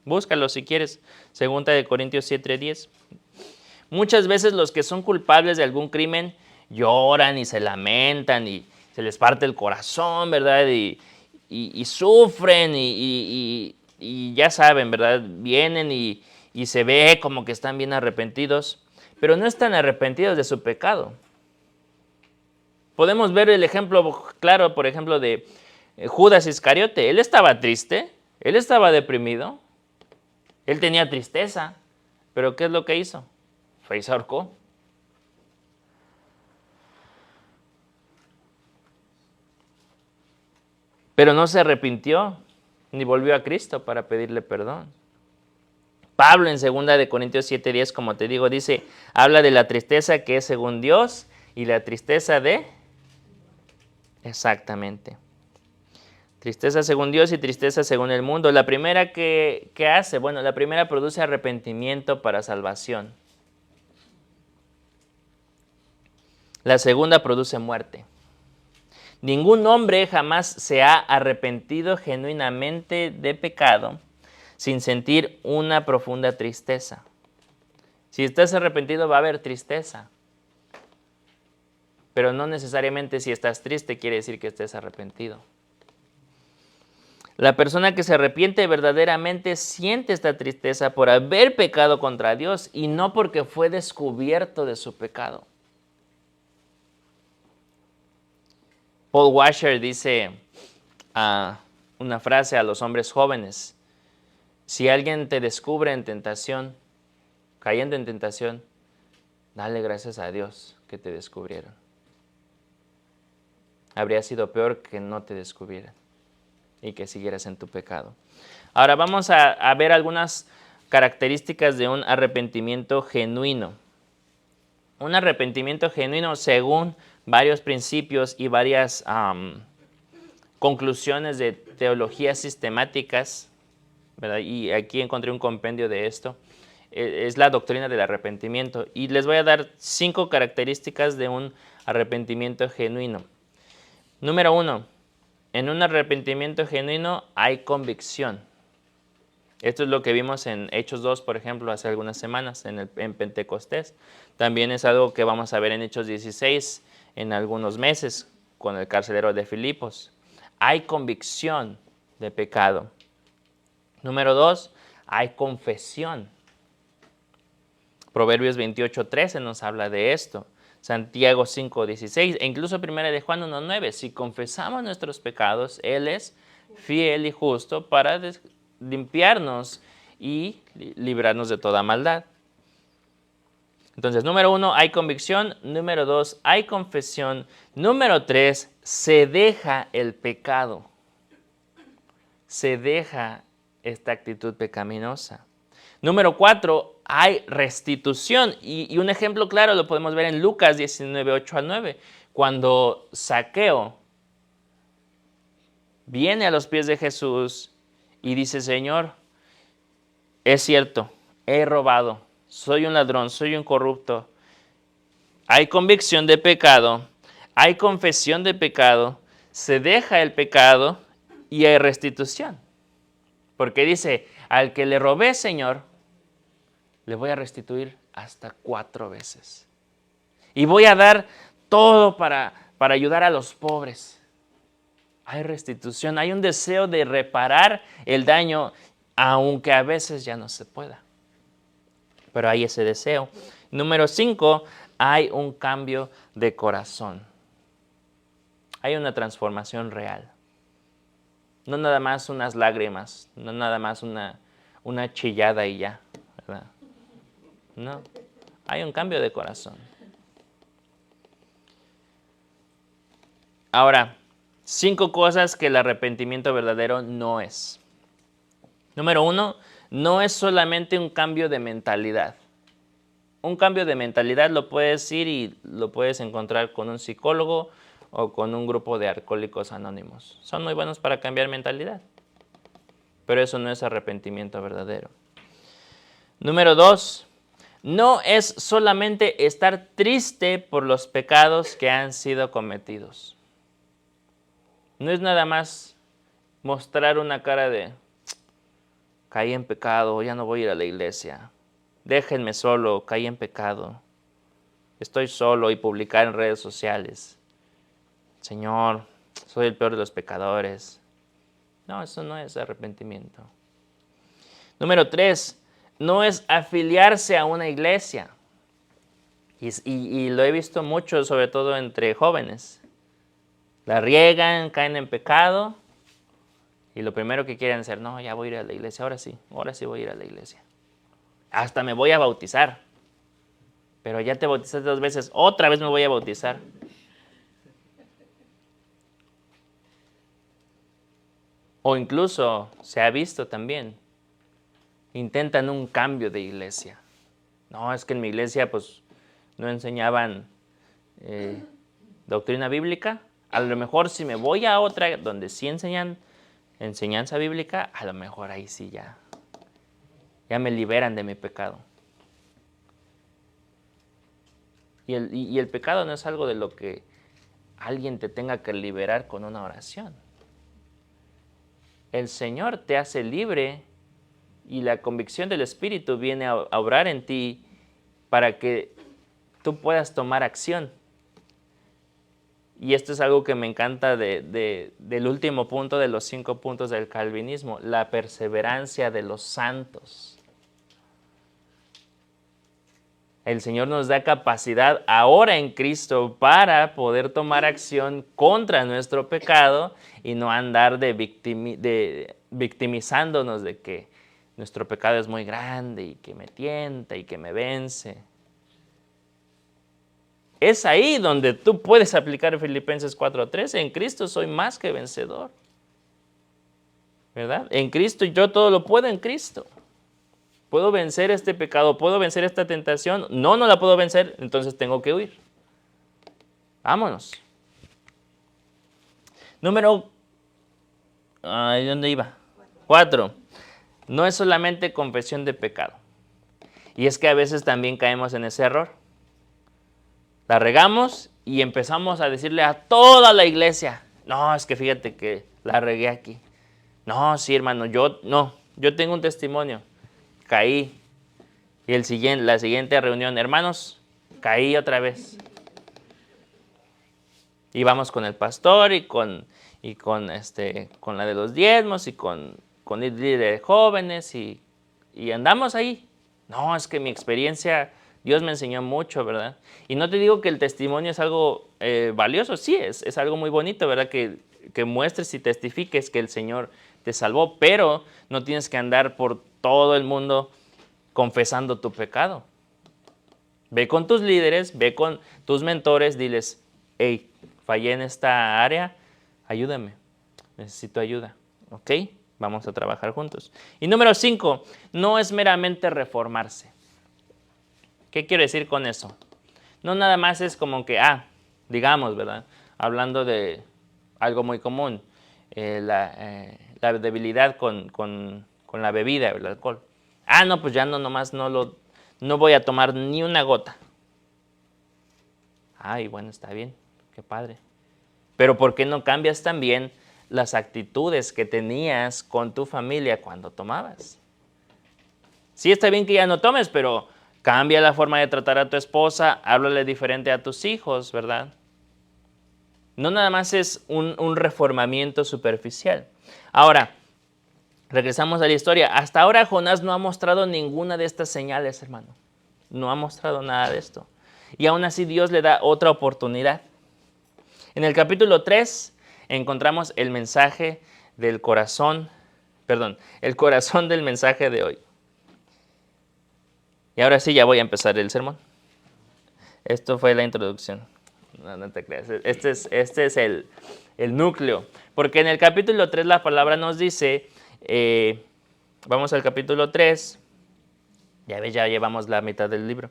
Búscalo si quieres, 2 Corintios 7:10. Muchas veces los que son culpables de algún crimen lloran y se lamentan y se les parte el corazón, ¿verdad? Y sufren y ya saben, ¿verdad? Vienen y se ve como que están bien arrepentidos, pero no están arrepentidos de su pecado. Podemos ver el ejemplo claro, por ejemplo, de Judas Iscariote. Él estaba triste, él estaba deprimido, él tenía tristeza, pero ¿qué es lo que hizo? Fue y se ahorcó. Pero no se arrepintió ni volvió a Cristo para pedirle perdón. Pablo en 2 Corintios 7:10, como te digo, dice, habla de la tristeza que es según Dios y la tristeza de... Exactamente. Tristeza según Dios y tristeza según el mundo. La primera que hace, bueno, la primera produce arrepentimiento para salvación. La segunda produce muerte. Ningún hombre jamás se ha arrepentido genuinamente de pecado sin sentir una profunda tristeza. Si estás arrepentido va a haber tristeza, pero no necesariamente si estás triste quiere decir que estés arrepentido. La persona que se arrepiente verdaderamente siente esta tristeza por haber pecado contra Dios y no porque fue descubierto de su pecado. Paul Washer dice una frase a los hombres jóvenes: si alguien te descubre en tentación, cayendo en tentación, dale gracias a Dios que te descubrieron. Habría sido peor que no te descubrieran y que siguieras en tu pecado. Ahora vamos a ver algunas características de un arrepentimiento genuino. Un arrepentimiento genuino, según varios principios y varias conclusiones de teologías sistemáticas, ¿verdad? Y aquí encontré un compendio de esto, es la doctrina del arrepentimiento. Y les voy a dar 5 características de un arrepentimiento genuino. Número 1, en un arrepentimiento genuino hay convicción. Esto es lo que vimos en Hechos 2, por ejemplo, hace algunas semanas, en Pentecostés. También es algo que vamos a ver en Hechos 16 en algunos meses con el carcelero de Filipos. Hay convicción de pecado. Número 2, hay confesión. Proverbios 28:13 nos habla de esto. Santiago 5:16 e incluso 1 de Juan 1:9. Si confesamos nuestros pecados, Él es fiel y justo para limpiarnos y librarnos de toda maldad. Entonces, número 1, hay convicción. Número 2, hay confesión. Número 3, se deja el pecado. Se deja esta actitud pecaminosa. Número 4, hay restitución. Y un ejemplo claro lo podemos ver en Lucas 19:8-9. Cuando Zaqueo viene a los pies de Jesús y dice: Señor, es cierto, he robado, soy un ladrón, soy un corrupto. Hay convicción de pecado, hay confesión de pecado, se deja el pecado y hay restitución. Porque dice: al que le robé, Señor, le voy a restituir hasta 4 veces. Y voy a dar todo para ayudar a los pobres. Hay restitución, hay un deseo de reparar el daño, aunque a veces ya no se pueda. Pero hay ese deseo. Número 5, hay un cambio de corazón. Hay una transformación real. No nada más unas lágrimas, no nada más una chillada y ya, ¿verdad? No, hay un cambio de corazón. Ahora, 5 cosas que el arrepentimiento verdadero no es. Número 1, no es solamente un cambio de mentalidad. un cambio de mentalidad lo puedes ir y lo puedes encontrar con un psicólogo o con un grupo de alcohólicos anónimos. Son muy buenos para cambiar mentalidad, pero eso no es arrepentimiento verdadero. Número 2, no es solamente estar triste por los pecados que han sido cometidos. No es nada más mostrar una cara de caí en pecado, ya no voy a ir a la iglesia. Déjenme solo, caí en pecado. Estoy solo y publicar en redes sociales. Señor, soy el peor de los pecadores. No, eso no es arrepentimiento. Número 3, no es afiliarse a una iglesia. Y lo he visto mucho, sobre todo entre jóvenes. La riegan, caen en pecado y lo primero que quieren hacer, no, ya voy a ir a la iglesia, ahora sí voy a ir a la iglesia. Hasta me voy a bautizar. Pero ya te bautizaste 2 veces, otra vez me voy a bautizar. O incluso se ha visto también, intentan un cambio de iglesia. No, es que en mi iglesia pues no enseñaban doctrina bíblica. A lo mejor si me voy a otra donde sí enseñan enseñanza bíblica, a lo mejor ahí sí ya me liberan de mi pecado. Y el pecado no es algo de lo que alguien te tenga que liberar con una oración. El Señor te hace libre y la convicción del Espíritu viene a obrar en ti para que tú puedas tomar acción. Y esto es algo que me encanta del último punto de los 5 puntos del calvinismo, la perseverancia de los santos. El Señor nos da capacidad ahora en Cristo para poder tomar acción contra nuestro pecado y no andar victimizándonos de que nuestro pecado es muy grande y que me tienta y que me vence. Es ahí donde tú puedes aplicar Filipenses 4:13. En Cristo soy más que vencedor. ¿Verdad? En Cristo yo todo lo puedo en Cristo. ¿Puedo vencer este pecado? ¿Puedo vencer esta tentación? No la puedo vencer, entonces tengo que huir. Vámonos. Número... ¿dónde iba? 4. No es solamente confesión de pecado. Y es que a veces también caemos en ese error. La regamos y empezamos a decirle a toda la iglesia, no, es que fíjate que la regué aquí. No, sí, hermano, yo tengo un testimonio. Caí. Y la siguiente reunión, hermanos, caí otra vez. Y vamos con el pastor y con la de los diezmos y con el líder de jóvenes y andamos ahí. No, es que mi experiencia, Dios me enseñó mucho, ¿verdad? Y no te digo que el testimonio es algo valioso, sí, es algo muy bonito, ¿verdad? Que muestres y testifiques que el Señor te salvó, pero no tienes que andar por todo el mundo confesando tu pecado. Ve con tus líderes, ve con tus mentores, diles, hey, fallé en esta área, ayúdame, necesito ayuda, ¿ok? Vamos a trabajar juntos. Y número 5, no es meramente reformarse. ¿Qué quiero decir con eso? No nada más es como que, digamos, ¿verdad? Hablando de algo muy común, la debilidad con la bebida, el alcohol. No, pues ya no voy a tomar ni una gota. Y bueno, está bien, qué padre. Pero ¿por qué no cambias también las actitudes que tenías con tu familia cuando tomabas? Sí, está bien que ya no tomes, pero cambia la forma de tratar a tu esposa, háblale diferente a tus hijos, ¿verdad? No nada más es un reformamiento superficial. Ahora, regresamos a la historia. Hasta ahora Jonás no ha mostrado ninguna de estas señales, hermano. No ha mostrado nada de esto. Y aún así Dios le da otra oportunidad. En el capítulo 3 encontramos el mensaje del corazón, el corazón del mensaje de hoy. Y ahora sí ya voy a empezar el sermón. Esto fue la introducción. No te creas. Este es el núcleo. Porque en el capítulo 3 la palabra nos dice, vamos al capítulo 3, ya ves, ya llevamos la mitad del libro.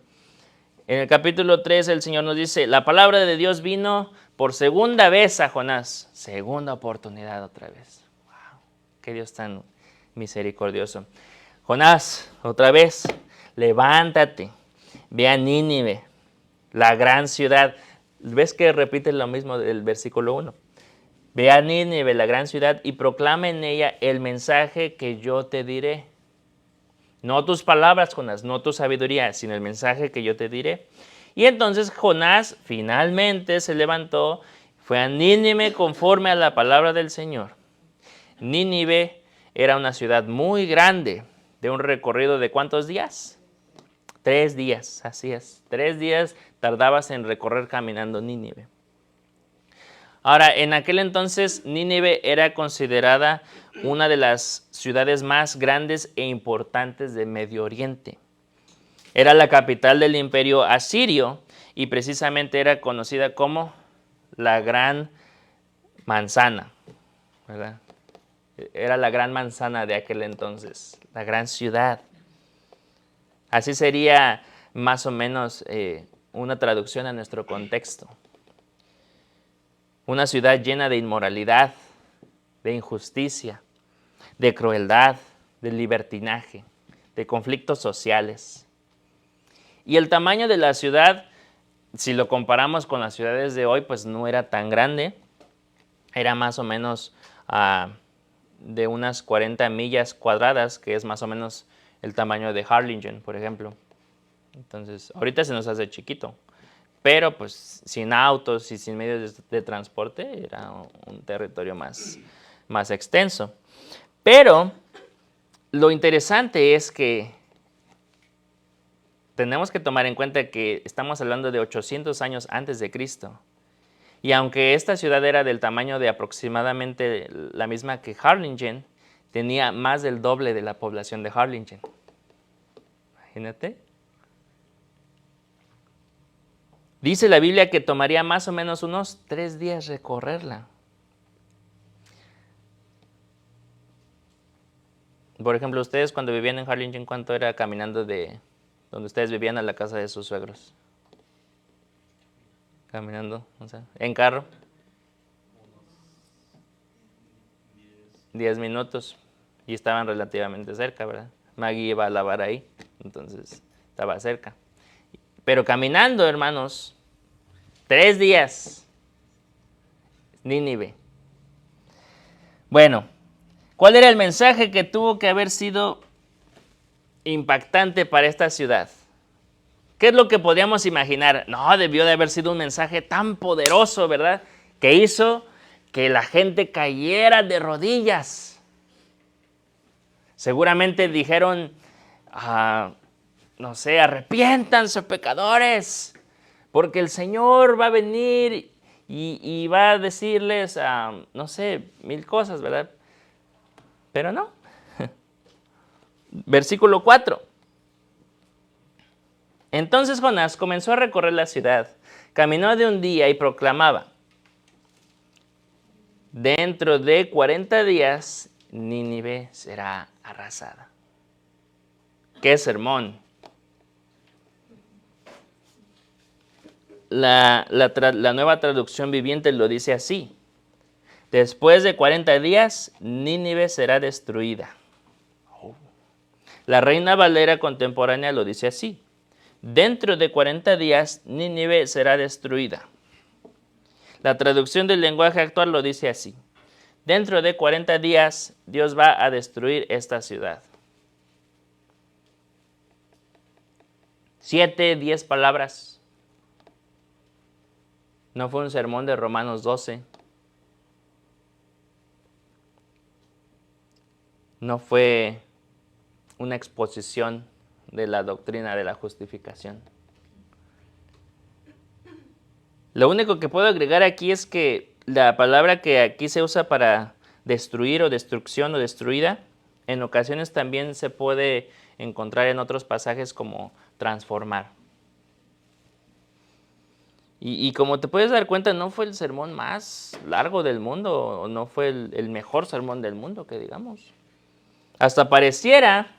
En el capítulo 3 el Señor nos dice, la palabra de Dios vino por segunda vez a Jonás. Segunda oportunidad otra vez. Wow, qué Dios tan misericordioso. Jonás, otra vez, levántate, ve a Nínive, la gran ciudad. ¿Ves que repite lo mismo del versículo 1? Ve a Nínive, la gran ciudad, y proclama en ella el mensaje que yo te diré. No tus palabras, Jonás, no tu sabiduría, sino el mensaje que yo te diré. Y entonces Jonás finalmente se levantó, fue a Nínive conforme a la palabra del Señor. Nínive era una ciudad muy grande, de un recorrido de ¿cuántos días? 3 días, así es. 3 días tardabas en recorrer caminando Nínive. Ahora, en aquel entonces Nínive era considerada una de las ciudades más grandes e importantes de Medio Oriente. Era la capital del imperio asirio y precisamente era conocida como la Gran Manzana, ¿verdad? Era la Gran Manzana de aquel entonces, la gran ciudad. Así sería más o menos una traducción a nuestro contexto. Una ciudad llena de inmoralidad, de injusticia, de crueldad, de libertinaje, de conflictos sociales. Y el tamaño de la ciudad, si lo comparamos con las ciudades de hoy, pues no era tan grande. Era más o menos de unas 40 millas cuadradas, que es más o menos el tamaño de Harlingen, por ejemplo. Entonces, ahorita se nos hace chiquito. Pero pues sin autos y sin medios de transporte era un territorio más extenso. Pero lo interesante es que tenemos que tomar en cuenta que estamos hablando de 800 años antes de Cristo. Y aunque esta ciudad era del tamaño de aproximadamente la misma que Harlingen, tenía más del doble de la población de Harlingen. Imagínate. Dice la Biblia que tomaría más o menos unos 3 días recorrerla. Por ejemplo, ustedes cuando vivían en Harlingen, ¿cuánto era caminando de donde ustedes vivían a la casa de sus suegros? Caminando, o sea, en carro. 10 minutos. Y estaban relativamente cerca, ¿verdad? Maggie iba a lavar ahí, entonces estaba cerca. Pero caminando, hermanos, 3 días. Nínive. Bueno, ¿cuál era el mensaje que tuvo que haber sido impactante para esta ciudad? ¿Qué es lo que podríamos imaginar? No, debió de haber sido un mensaje tan poderoso, ¿verdad? Que hizo que la gente cayera de rodillas. Seguramente dijeron, no sé, arrepiéntanse, pecadores, porque el Señor va a venir y va a decirles, no sé, 1000 cosas, ¿verdad? Pero no. Versículo 4. Entonces Jonás comenzó a recorrer la ciudad, caminó de un día y proclamaba, dentro de 40 días Nínive será arrasada. ¡Qué sermón! La nueva traducción viviente lo dice así. Después de 40 días, Nínive será destruida. La Reina Valera contemporánea lo dice así. Dentro de 40 días, Nínive será destruida. La traducción del lenguaje actual lo dice así. Dentro de 40 días, Dios va a destruir esta ciudad. 7, 10 palabras. No fue un sermón de Romanos 12. No fue una exposición de la doctrina de la justificación. Lo único que puedo agregar aquí es que la palabra que aquí se usa para destruir o destrucción o destruida, en ocasiones también se puede encontrar en otros pasajes como transformar. Y como te puedes dar cuenta, no fue el sermón más largo del mundo, o no fue el mejor sermón del mundo, que digamos. Hasta pareciera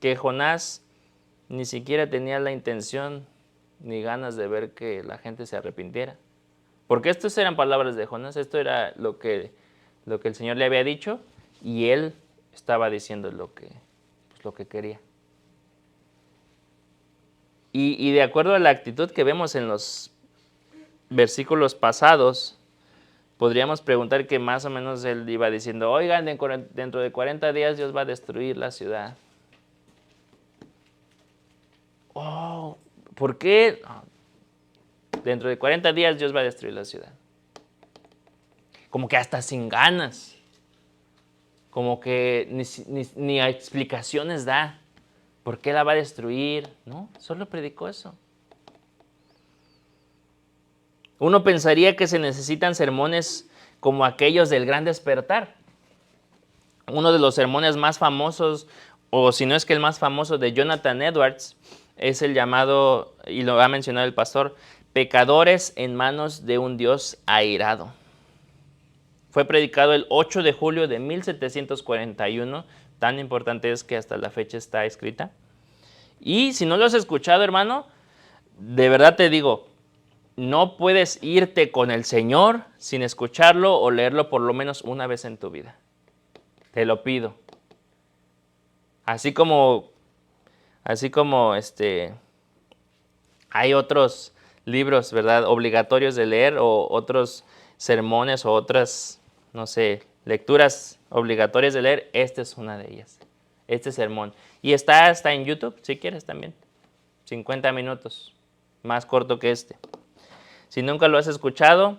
que Jonás ni siquiera tenía la intención ni ganas de ver que la gente se arrepintiera. Porque estas eran palabras de Jonás, esto era lo que el Señor le había dicho y él estaba diciendo lo que quería. Y de acuerdo a la actitud que vemos en los versículos pasados, podríamos preguntar que más o menos él iba diciendo, oigan, dentro de 40 días Dios va a destruir la ciudad. Oh, ¿por qué? Dentro de 40 días Dios va a destruir la ciudad. Como que hasta sin ganas. Como que ni explicaciones da. ¿Por qué la va a destruir? No, solo predicó eso. Uno pensaría que se necesitan sermones como aquellos del Gran Despertar. Uno de los sermones más famosos, o si no es que el más famoso, de Jonathan Edwards, es el llamado, y lo ha mencionado el pastor, Pecadores en manos de un Dios airado. Fue predicado el 8 de julio de 1741, tan importante es que hasta la fecha está escrita. Y si no lo has escuchado, hermano, de verdad te digo, no puedes irte con el Señor sin escucharlo o leerlo por lo menos una vez en tu vida. Te lo pido. Así como hay otros libros, ¿verdad?, obligatorios de leer, o otros sermones o otras, no sé, lecturas obligatorias de leer, esta es una de ellas. Este sermón. Y está hasta en YouTube, si quieres también. 50 minutos, más corto que este. Si nunca lo has escuchado,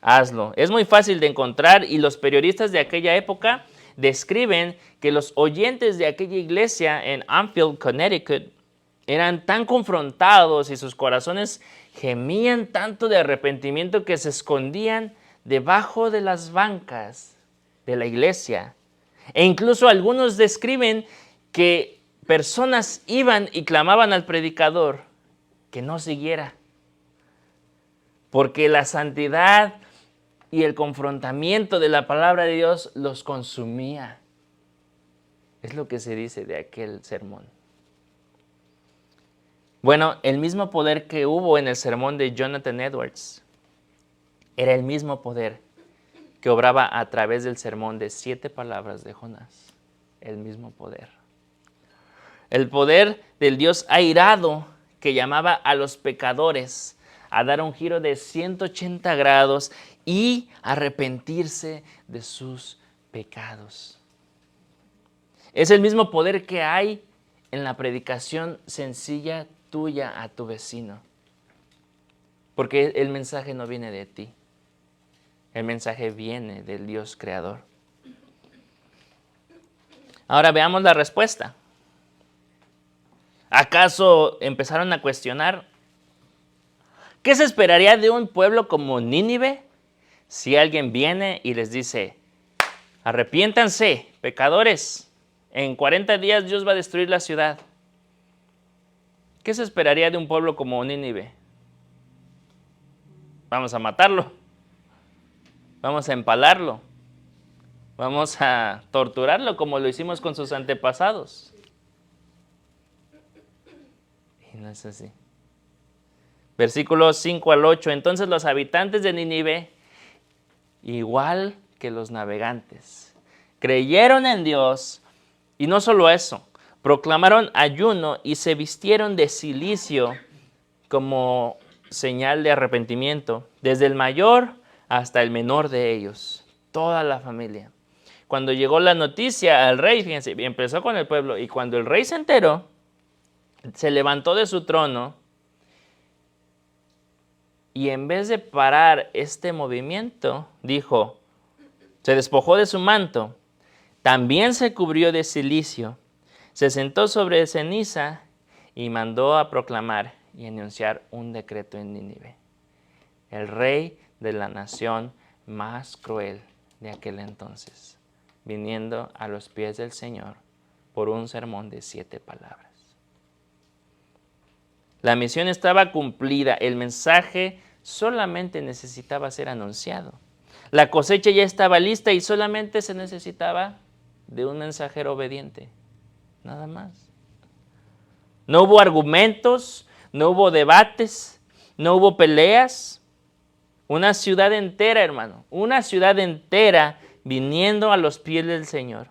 hazlo. Es muy fácil de encontrar y los periodistas de aquella época describen que los oyentes de aquella iglesia en Anfield, Connecticut, eran tan confrontados y sus corazones gemían tanto de arrepentimiento que se escondían debajo de las bancas de la iglesia. E incluso algunos describen que personas iban y clamaban al predicador que no siguiera, porque la santidad y el confrontamiento de la palabra de Dios los consumía. Es lo que se dice de aquel sermón. Bueno, el mismo poder que hubo en el sermón de Jonathan Edwards era el mismo poder que obraba a través del sermón de 7 palabras de Jonás. El mismo poder. El poder del Dios airado que llamaba a los pecadores a dar un giro de 180 grados y arrepentirse de sus pecados. Es el mismo poder que hay en la predicación sencilla tuya a tu vecino. Porque el mensaje no viene de ti. El mensaje viene del Dios creador. Ahora veamos la respuesta. ¿Acaso empezaron a cuestionar? ¿Qué se esperaría de un pueblo como Nínive si alguien viene y les dice, arrepiéntanse, pecadores, en 40 días Dios va a destruir la ciudad? ¿Qué se esperaría de un pueblo como Nínive? Vamos a matarlo, vamos a empalarlo, vamos a torturarlo como lo hicimos con sus antepasados. Y no es así. Versículos 5 al 8. Entonces los habitantes de Nínive, igual que los navegantes, creyeron en Dios y no solo eso, proclamaron ayuno y se vistieron de cilicio como señal de arrepentimiento, desde el mayor hasta el menor de ellos, toda la familia. Cuando llegó la noticia al rey, fíjense, empezó con el pueblo, y cuando el rey se enteró, se levantó de su trono y en vez de parar este movimiento, dijo, se despojó de su manto, también se cubrió de cilicio, se sentó sobre ceniza y mandó a proclamar y anunciar un decreto en Nínive, el rey de la nación más cruel de aquel entonces, viniendo a los pies del Señor por un sermón de 7 palabras. La misión estaba cumplida, el mensaje solamente necesitaba ser anunciado. La cosecha ya estaba lista y solamente se necesitaba de un mensajero obediente, nada más. No hubo argumentos, no hubo debates, no hubo peleas. Una ciudad entera, hermano, una ciudad entera viniendo a los pies del Señor,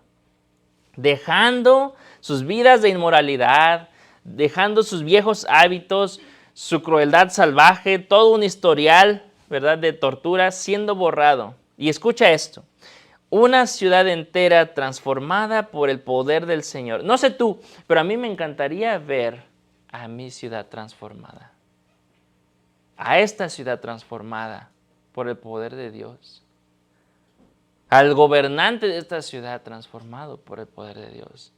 dejando sus vidas de inmoralidad, dejando sus viejos hábitos, su crueldad salvaje, todo un historial, ¿verdad?, de tortura siendo borrado. Y escucha esto, una ciudad entera transformada por el poder del Señor. No sé tú, pero a mí me encantaría ver a mi ciudad transformada, a esta ciudad transformada por el poder de Dios, al gobernante de esta ciudad transformado por el poder de Dios,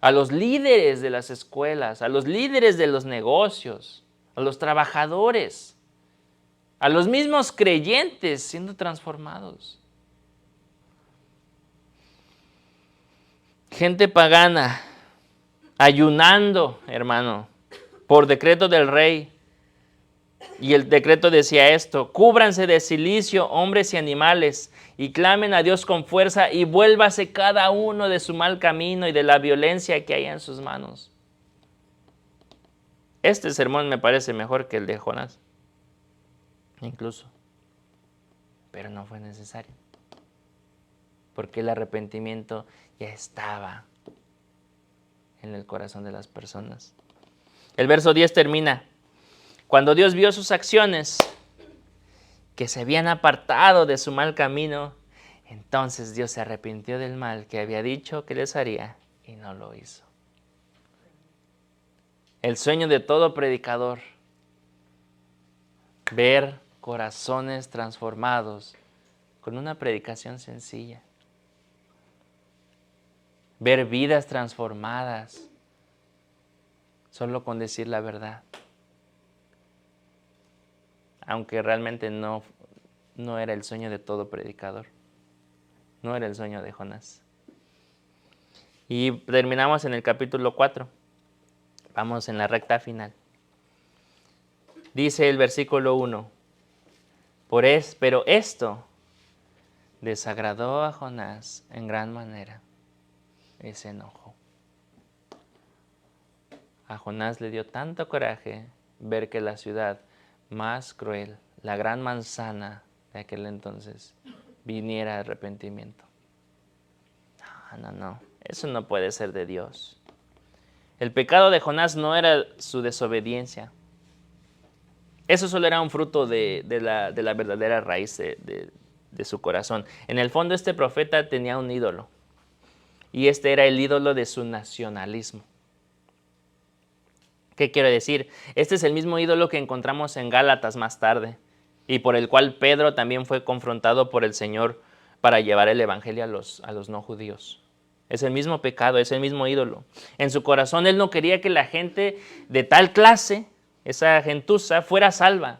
a los líderes de las escuelas, a los líderes de los negocios, a los trabajadores, a los mismos creyentes siendo transformados. Gente pagana, ayunando, hermano, por decreto del rey. Y el decreto decía esto: cúbranse de cilicio hombres y animales, y clamen a Dios con fuerza, y vuélvase cada uno de su mal camino y de la violencia que hay en sus manos. Este sermón me parece mejor que el de Jonás, incluso. Pero no fue necesario, porque el arrepentimiento ya estaba en el corazón de las personas. El verso 10 termina: cuando Dios vio sus acciones, que se habían apartado de su mal camino, entonces Dios se arrepintió del mal que había dicho que les haría y no lo hizo. El sueño de todo predicador: ver corazones transformados con una predicación sencilla. Ver vidas transformadas solo con decir la verdad. Aunque realmente no era el sueño de todo predicador. No era el sueño de Jonás. Y terminamos en el capítulo 4. Vamos en la recta final. Dice el versículo 1. Pero esto desagradó a Jonás en gran manera. Y se enojó. A Jonás le dio tanto coraje ver que la ciudad más cruel, la gran manzana de aquel entonces, viniera a arrepentimiento. No, eso no puede ser de Dios. El pecado de Jonás no era su desobediencia. Eso solo era un fruto de la verdadera raíz de su corazón. En el fondo, este profeta tenía un ídolo, y este era el ídolo de su nacionalismo. ¿Qué quiero decir? Este es el mismo ídolo que encontramos en Gálatas más tarde, y por el cual Pedro también fue confrontado por el Señor para llevar el evangelio a los no judíos. Es el mismo pecado, es el mismo ídolo. En su corazón él no quería que la gente de tal clase, esa gentuza, fuera salva.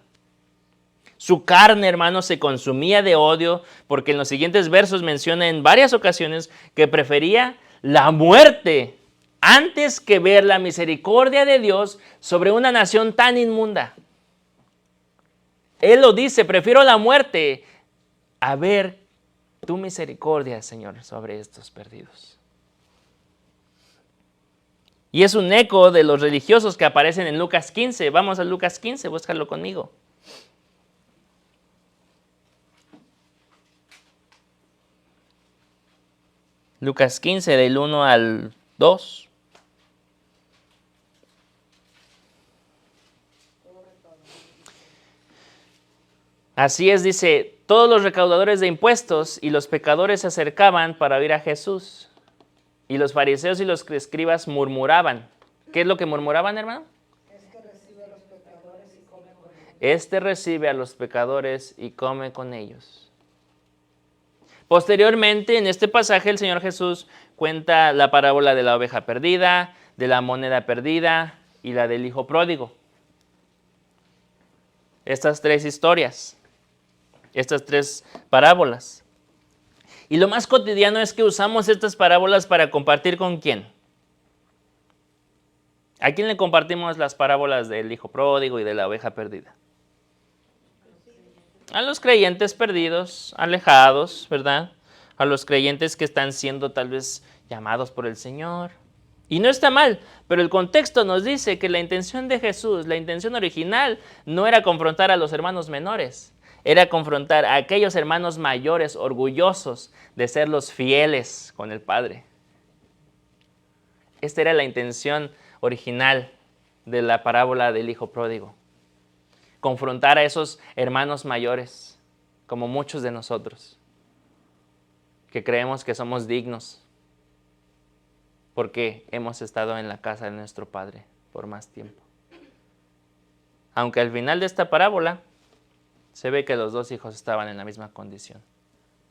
Su carne, hermano, se consumía de odio, porque en los siguientes versos menciona en varias ocasiones que prefería la muerte antes que ver la misericordia de Dios sobre una nación tan inmunda. Él lo dice: prefiero la muerte a ver tu misericordia, Señor, sobre estos perdidos. Y es un eco de los religiosos que aparecen en Lucas 15. Vamos a Lucas 15, búscalo conmigo. Lucas 15, del 1 al 2. Así es, dice: todos los recaudadores de impuestos y los pecadores se acercaban para oír a Jesús. Y los fariseos y los escribas murmuraban. ¿Qué es lo que murmuraban, hermano? Este recibe a los pecadores y come con ellos. Este recibe a los pecadores y come con ellos. Posteriormente, en este pasaje, el Señor Jesús cuenta la parábola de la oveja perdida, de la moneda perdida y la del hijo pródigo. Estas tres historias, estas tres parábolas. Y lo más cotidiano es que usamos estas parábolas para compartir ¿con quién? ¿A quién le compartimos las parábolas del hijo pródigo y de la oveja perdida? A los creyentes perdidos, alejados, ¿verdad? A los creyentes que están siendo tal vez llamados por el Señor, Y no está mal, pero el contexto nos dice que la intención de Jesús, la intención original, no era confrontar a los hermanos menores, era confrontar a aquellos hermanos mayores orgullosos de ser los fieles con el Padre. Esta era la intención original de la parábola del Hijo Pródigo. Confrontar a esos hermanos mayores, como muchos de nosotros, que creemos que somos dignos porque hemos estado en la casa de nuestro Padre por más tiempo. Aunque al final de esta parábola se ve que los dos hijos estaban en la misma condición.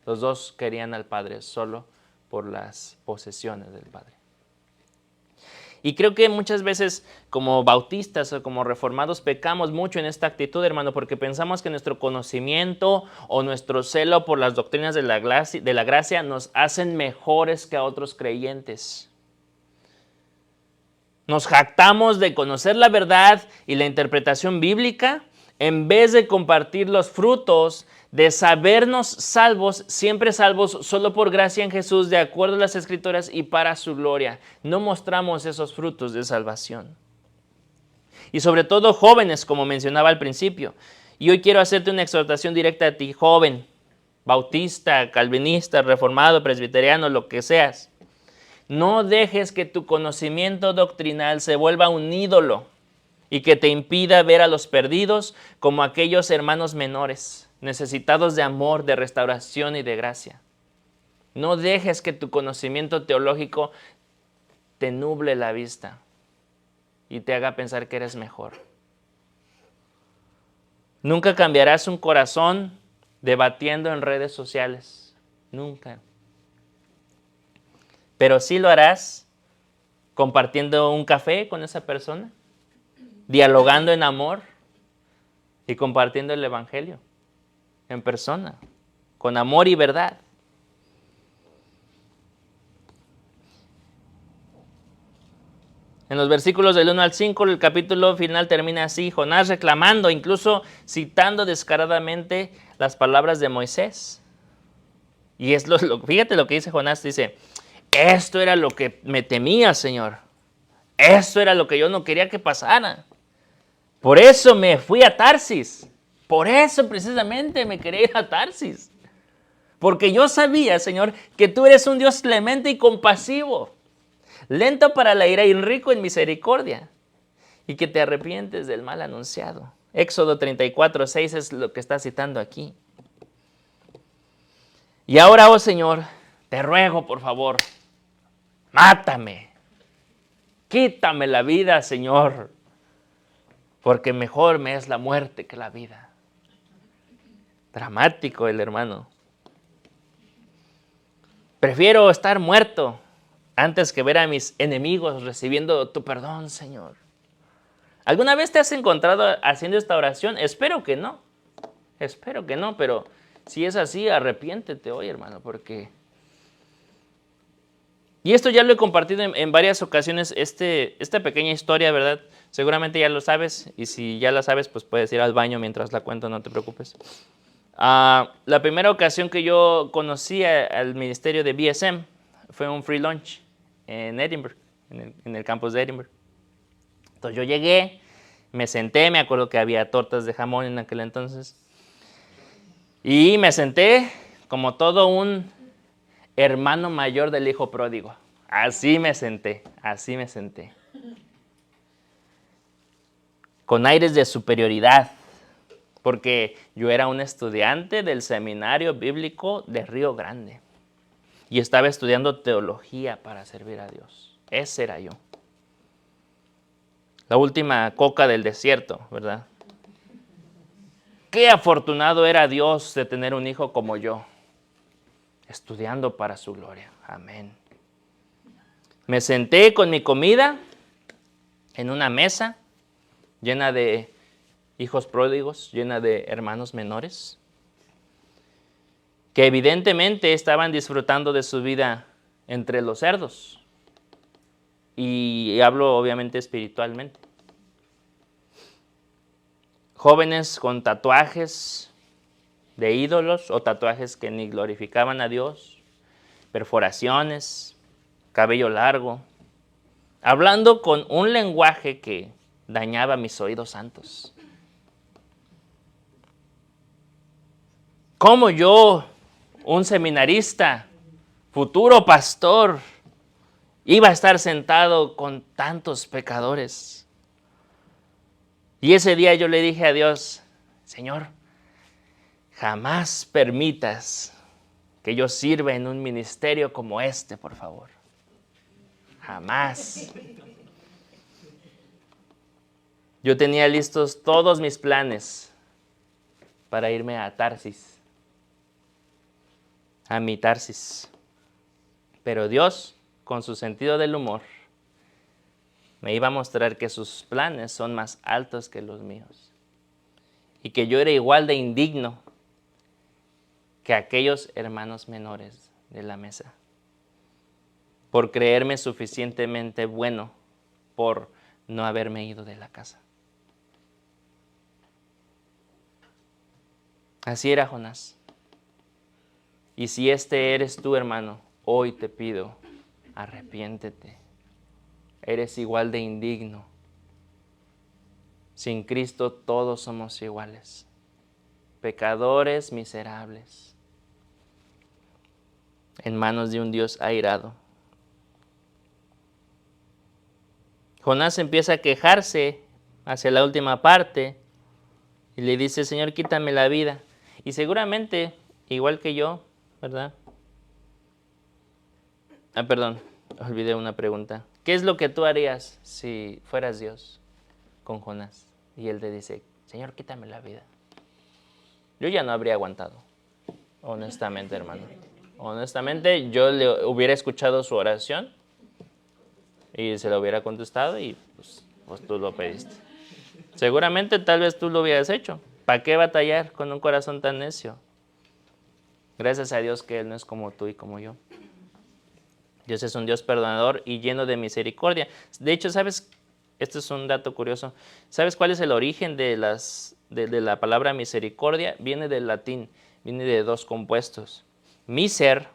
Los dos querían al Padre solo por las posesiones del Padre. Y creo que muchas veces como bautistas o como reformados pecamos mucho en esta actitud, hermano, porque pensamos que nuestro conocimiento o nuestro celo por las doctrinas de la gracia nos hacen mejores que a otros creyentes. Nos jactamos de conocer la verdad y la interpretación bíblica en vez de compartir los frutos de sabernos salvos, siempre salvos solo por gracia en Jesús, de acuerdo a las Escrituras y para su gloria. No mostramos esos frutos de salvación. Y sobre todo jóvenes, como mencionaba al principio. Y hoy quiero hacerte una exhortación directa a ti, joven, bautista, calvinista, reformado, presbiteriano, lo que seas. No dejes que tu conocimiento doctrinal se vuelva un ídolo y que te impida ver a los perdidos como aquellos hermanos menores, necesitados de amor, de restauración y de gracia. No dejes que tu conocimiento teológico te nuble la vista y te haga pensar que eres mejor. Nunca cambiarás un corazón debatiendo en redes sociales. Nunca. Pero sí lo harás compartiendo un café con esa persona, dialogando en amor y compartiendo el Evangelio en persona, con amor y verdad. En los versículos del 1 al 5, el capítulo final termina así, Jonás reclamando, incluso citando descaradamente las palabras de Moisés. Y es fíjate lo que dice Jonás, dice, esto era lo que me temía, Señor. Esto era lo que yo no quería que pasara. Por eso me fui a Tarsis. Por eso precisamente me quería ir a Tarsis. Porque yo sabía, Señor, que tú eres un Dios clemente y compasivo, lento para la ira y rico en misericordia, y que te arrepientes del mal anunciado. Éxodo 34:6 es lo que está citando aquí. Y ahora, oh Señor, te ruego, por favor, mátame. Quítame la vida, Señor, porque mejor me es la muerte que la vida. Dramático el hermano. Prefiero estar muerto antes que ver a mis enemigos recibiendo tu perdón, Señor. ¿Alguna vez te has encontrado haciendo esta oración? Espero que no. Espero que no, pero si es así, arrepiéntete hoy, hermano, porque... Y esto ya lo he compartido en varias ocasiones, esta pequeña historia, ¿verdad? Seguramente ya lo sabes, y si ya la sabes, pues puedes ir al baño mientras la cuento, no te preocupes. La primera ocasión que yo conocí al ministerio de BSM fue un free lunch en Edinburgh, en el campus de Edinburgh. Entonces yo llegué, me senté, me acuerdo que había tortas de jamón en aquel entonces, y me senté como todo un hermano mayor del hijo pródigo. Así me senté. Con aires de superioridad, porque yo era un estudiante del seminario bíblico de Río Grande y estaba estudiando teología para servir a Dios. Ese era yo. La última coca del desierto, ¿verdad? Qué afortunado era Dios de tener un hijo como yo, estudiando para su gloria. Amén. Me senté con mi comida en una mesa llena de hijos pródigos, llena de hermanos menores, que evidentemente estaban disfrutando de su vida entre los cerdos. Y hablo obviamente espiritualmente. Jóvenes con tatuajes de ídolos o tatuajes que ni glorificaban a Dios, perforaciones, cabello largo, hablando con un lenguaje que dañaba mis oídos santos. ¿Cómo yo, un seminarista, futuro pastor, iba a estar sentado con tantos pecadores? Y ese día yo le dije a Dios, Señor, jamás permitas que yo sirva en un ministerio como este, por favor. Jamás. Yo tenía listos todos mis planes para irme a Tarsis, a mi Tarsis. Pero Dios, con su sentido del humor, me iba a mostrar que sus planes son más altos que los míos y que yo era igual de indigno que aquellos hermanos menores de la mesa, por creerme suficientemente bueno por no haberme ido de la casa. Así era Jonás. Y si este eres tú, hermano, hoy te pido, arrepiéntete. Eres igual de indigno. Sin Cristo todos somos iguales. Pecadores miserables. En manos de un Dios airado. Jonás empieza a quejarse hacia la última parte y le dice, Señor, quítame la vida. Y seguramente, igual que yo, ¿verdad? Perdón, olvidé una pregunta. ¿Qué es lo que tú harías si fueras Dios con Jonás? Y él te dice, Señor, quítame la vida. Yo ya no habría aguantado, honestamente, hermano. Honestamente, yo le hubiera escuchado su oración y se lo hubiera contestado y pues tú lo pediste. Seguramente tal vez tú lo hubieras hecho. ¿Para qué batallar con un corazón tan necio? Gracias a Dios que Él no es como tú y como yo. Dios es un Dios perdonador y lleno de misericordia. De hecho, ¿sabes? Esto es un dato curioso. ¿Sabes cuál es el origen de la palabra misericordia? Viene del latín, viene de dos compuestos. Miser,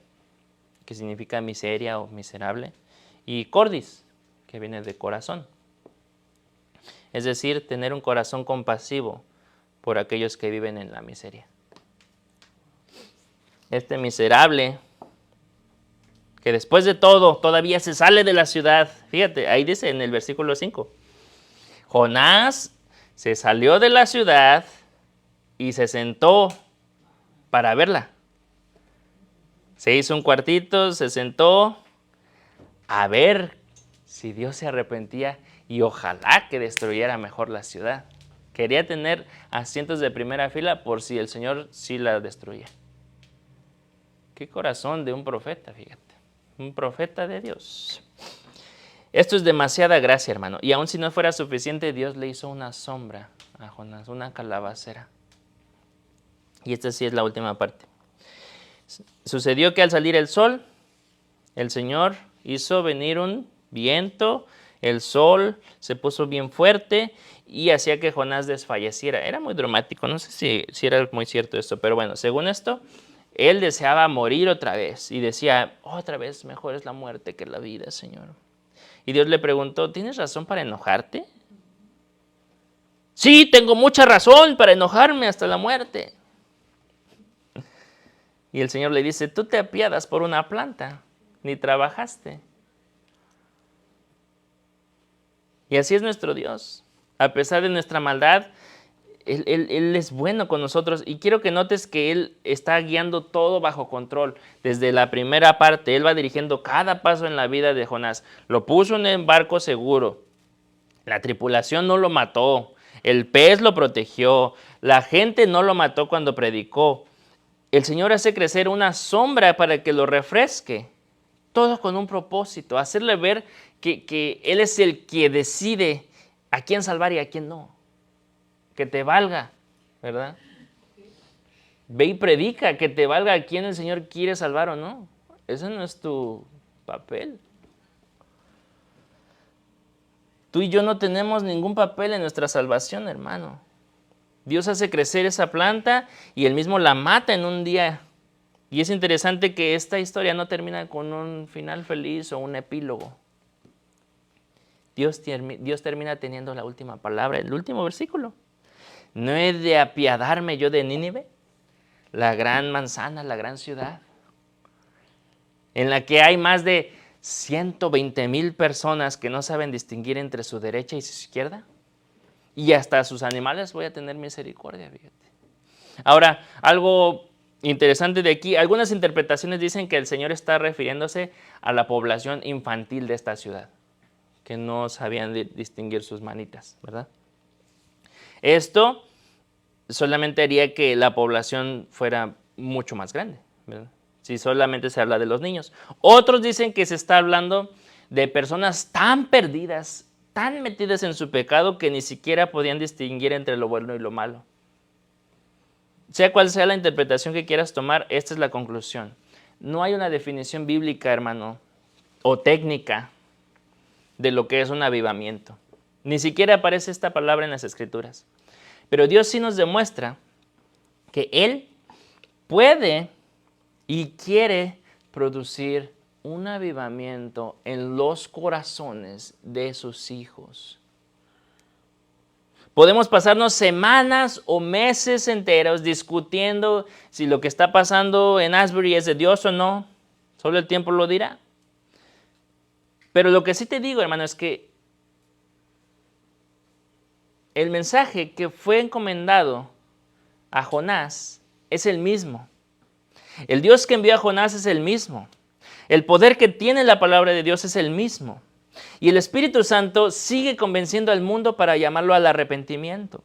que significa miseria o miserable, y cordis, que viene de corazón. Es decir, tener un corazón compasivo por aquellos que viven en la miseria. Este miserable, que después de todo todavía se sale de la ciudad. Fíjate, ahí dice en el versículo 5. Jonás se salió de la ciudad y se sentó para verla. Se hizo un cuartito, se sentó a ver si Dios se arrepentía y ojalá que destruyera mejor la ciudad. Quería tener asientos de primera fila por si el Señor sí la destruía. Qué corazón de un profeta, fíjate. Un profeta de Dios. Esto es demasiada gracia, hermano. Y aun si no fuera suficiente, Dios le hizo una sombra a Jonás, una calabacera. Y esta sí es la última parte. Sucedió que al salir el sol, el Señor hizo venir un viento, el sol se puso bien fuerte y hacía que Jonás desfalleciera. Era muy dramático, no sé si era muy cierto esto, pero bueno, según esto, él deseaba morir otra vez y decía, otra vez mejor es la muerte que la vida, Señor. Y Dios le preguntó, ¿tienes razón para enojarte? Sí, tengo mucha razón para enojarme hasta la muerte. Y el Señor le dice, tú te apiadas por una planta, ni trabajaste. Y así es nuestro Dios. A pesar de nuestra maldad, Él es bueno con nosotros. Y quiero que notes que Él está guiando todo bajo control. Desde la primera parte, Él va dirigiendo cada paso en la vida de Jonás. Lo puso en el barco seguro. La tripulación no lo mató. El pez lo protegió. La gente no lo mató cuando predicó. El Señor hace crecer una sombra para que lo refresque. Todo con un propósito. Hacerle ver que Él es el que decide a quién salvar y a quién no. Que te valga, ¿verdad? Ve y predica, que te valga a quién el Señor quiere salvar o no. Ese no es tu papel. Tú y yo no tenemos ningún papel en nuestra salvación, hermano. Dios hace crecer esa planta y Él mismo la mata en un día. Y es interesante que esta historia no termina con un final feliz o un epílogo. Dios termina teniendo la última palabra, el último versículo. ¿No he de apiadarme yo de Nínive, la gran manzana, la gran ciudad, en la que hay más de 120,000 personas que no saben distinguir entre su derecha y su izquierda? Y hasta a sus animales voy a tener misericordia, fíjate. Ahora, algo interesante de aquí, algunas interpretaciones dicen que el Señor está refiriéndose a la población infantil de esta ciudad, que no sabían distinguir sus manitas, ¿verdad? Esto solamente haría que la población fuera mucho más grande, ¿verdad? Si solamente se habla de los niños. Otros dicen que se está hablando de personas tan perdidas, tan metidas en su pecado, que ni siquiera podían distinguir entre lo bueno y lo malo. Sea cual sea la interpretación que quieras tomar, esta es la conclusión. No hay una definición bíblica, hermano, o técnica de lo que es un avivamiento. Ni siquiera aparece esta palabra en las Escrituras. Pero Dios sí nos demuestra que Él puede y quiere producir un avivamiento en los corazones de sus hijos. Podemos pasarnos semanas o meses enteros discutiendo si lo que está pasando en Asbury es de Dios o no. Solo el tiempo lo dirá. Pero lo que sí te digo, hermano, es que el mensaje que fue encomendado a Jonás es el mismo. El Dios que envió a Jonás es el mismo. El poder que tiene la palabra de Dios es el mismo. Y el Espíritu Santo sigue convenciendo al mundo para llamarlo al arrepentimiento.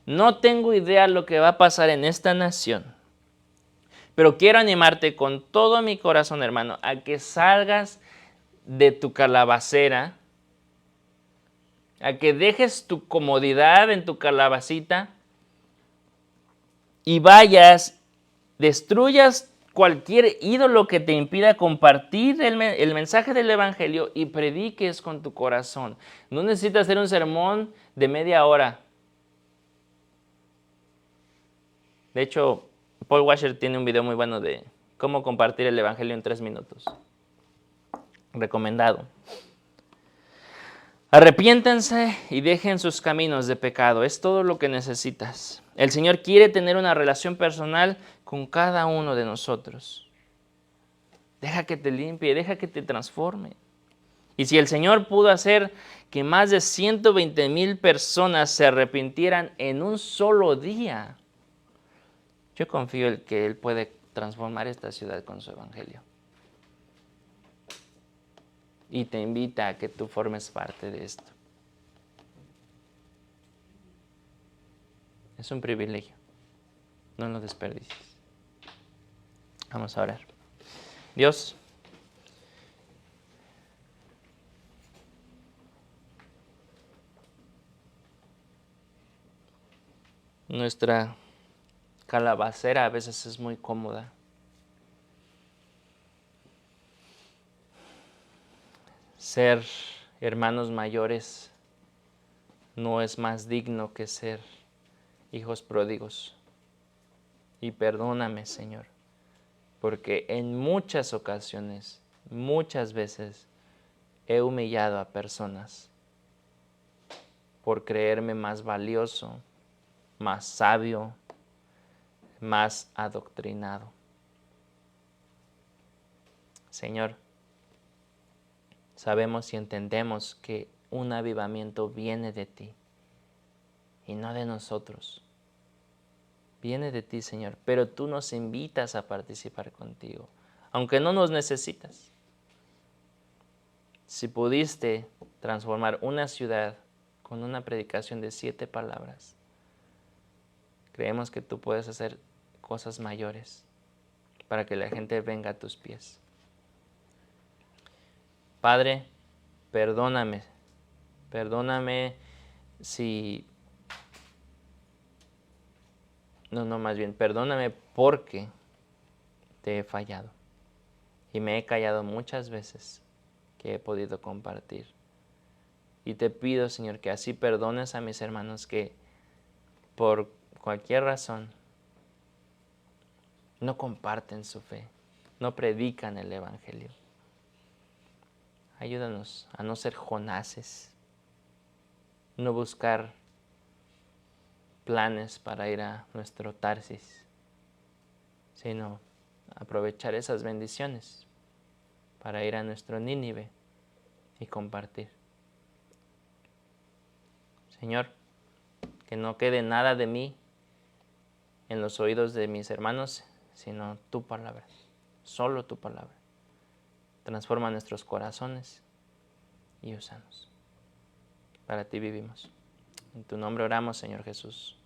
No tengo idea lo que va a pasar en esta nación, pero quiero animarte con todo mi corazón, hermano, a que salgas de tu calabacera, a que dejes tu comodidad en tu calabacita y vayas, destruyas cualquier ídolo que te impida compartir el mensaje del Evangelio y prediques con tu corazón. No necesitas hacer un sermón de media hora. De hecho, Paul Washer tiene un video muy bueno de cómo compartir el Evangelio en 3 minutos. Recomendado. Arrepiéntanse y dejen sus caminos de pecado. Es todo lo que necesitas. El Señor quiere tener una relación personal con cada uno de nosotros. Deja que te limpie, deja que te transforme. Y si el Señor pudo hacer que más de 120,000 personas se arrepintieran en un solo día, yo confío en que Él puede transformar esta ciudad con su Evangelio. Y te invita a que tú formes parte de esto. Es un privilegio. No lo desperdicies. Vamos a orar. Dios, nuestra calabacera a veces es muy cómoda. Ser hermanos mayores no es más digno que ser hijos pródigos. Y perdóname, Señor, porque en muchas ocasiones, muchas veces, he humillado a personas por creerme más valioso, más sabio, más adoctrinado. Señor, sabemos y entendemos que un avivamiento viene de ti y no de nosotros. Viene de ti, Señor, pero tú nos invitas a participar contigo, aunque no nos necesitas. Si pudiste transformar una ciudad con una predicación de 7 palabras, creemos que tú puedes hacer cosas mayores para que la gente venga a tus pies. Padre, perdóname si... más bien, perdóname porque te he fallado y me he callado muchas veces que he podido compartir. Y te pido, Señor, que así perdones a mis hermanos que por cualquier razón no comparten su fe, no predican el Evangelio. Ayúdanos a no ser Jonases, no buscar planes para ir a nuestro Tarsis, sino aprovechar esas bendiciones para ir a nuestro Nínive y compartir. Señor, que no quede nada de mí en los oídos de mis hermanos, sino tu palabra, solo tu palabra. Transforma nuestros corazones y úsanos. Para ti vivimos. En tu nombre oramos, Señor Jesús.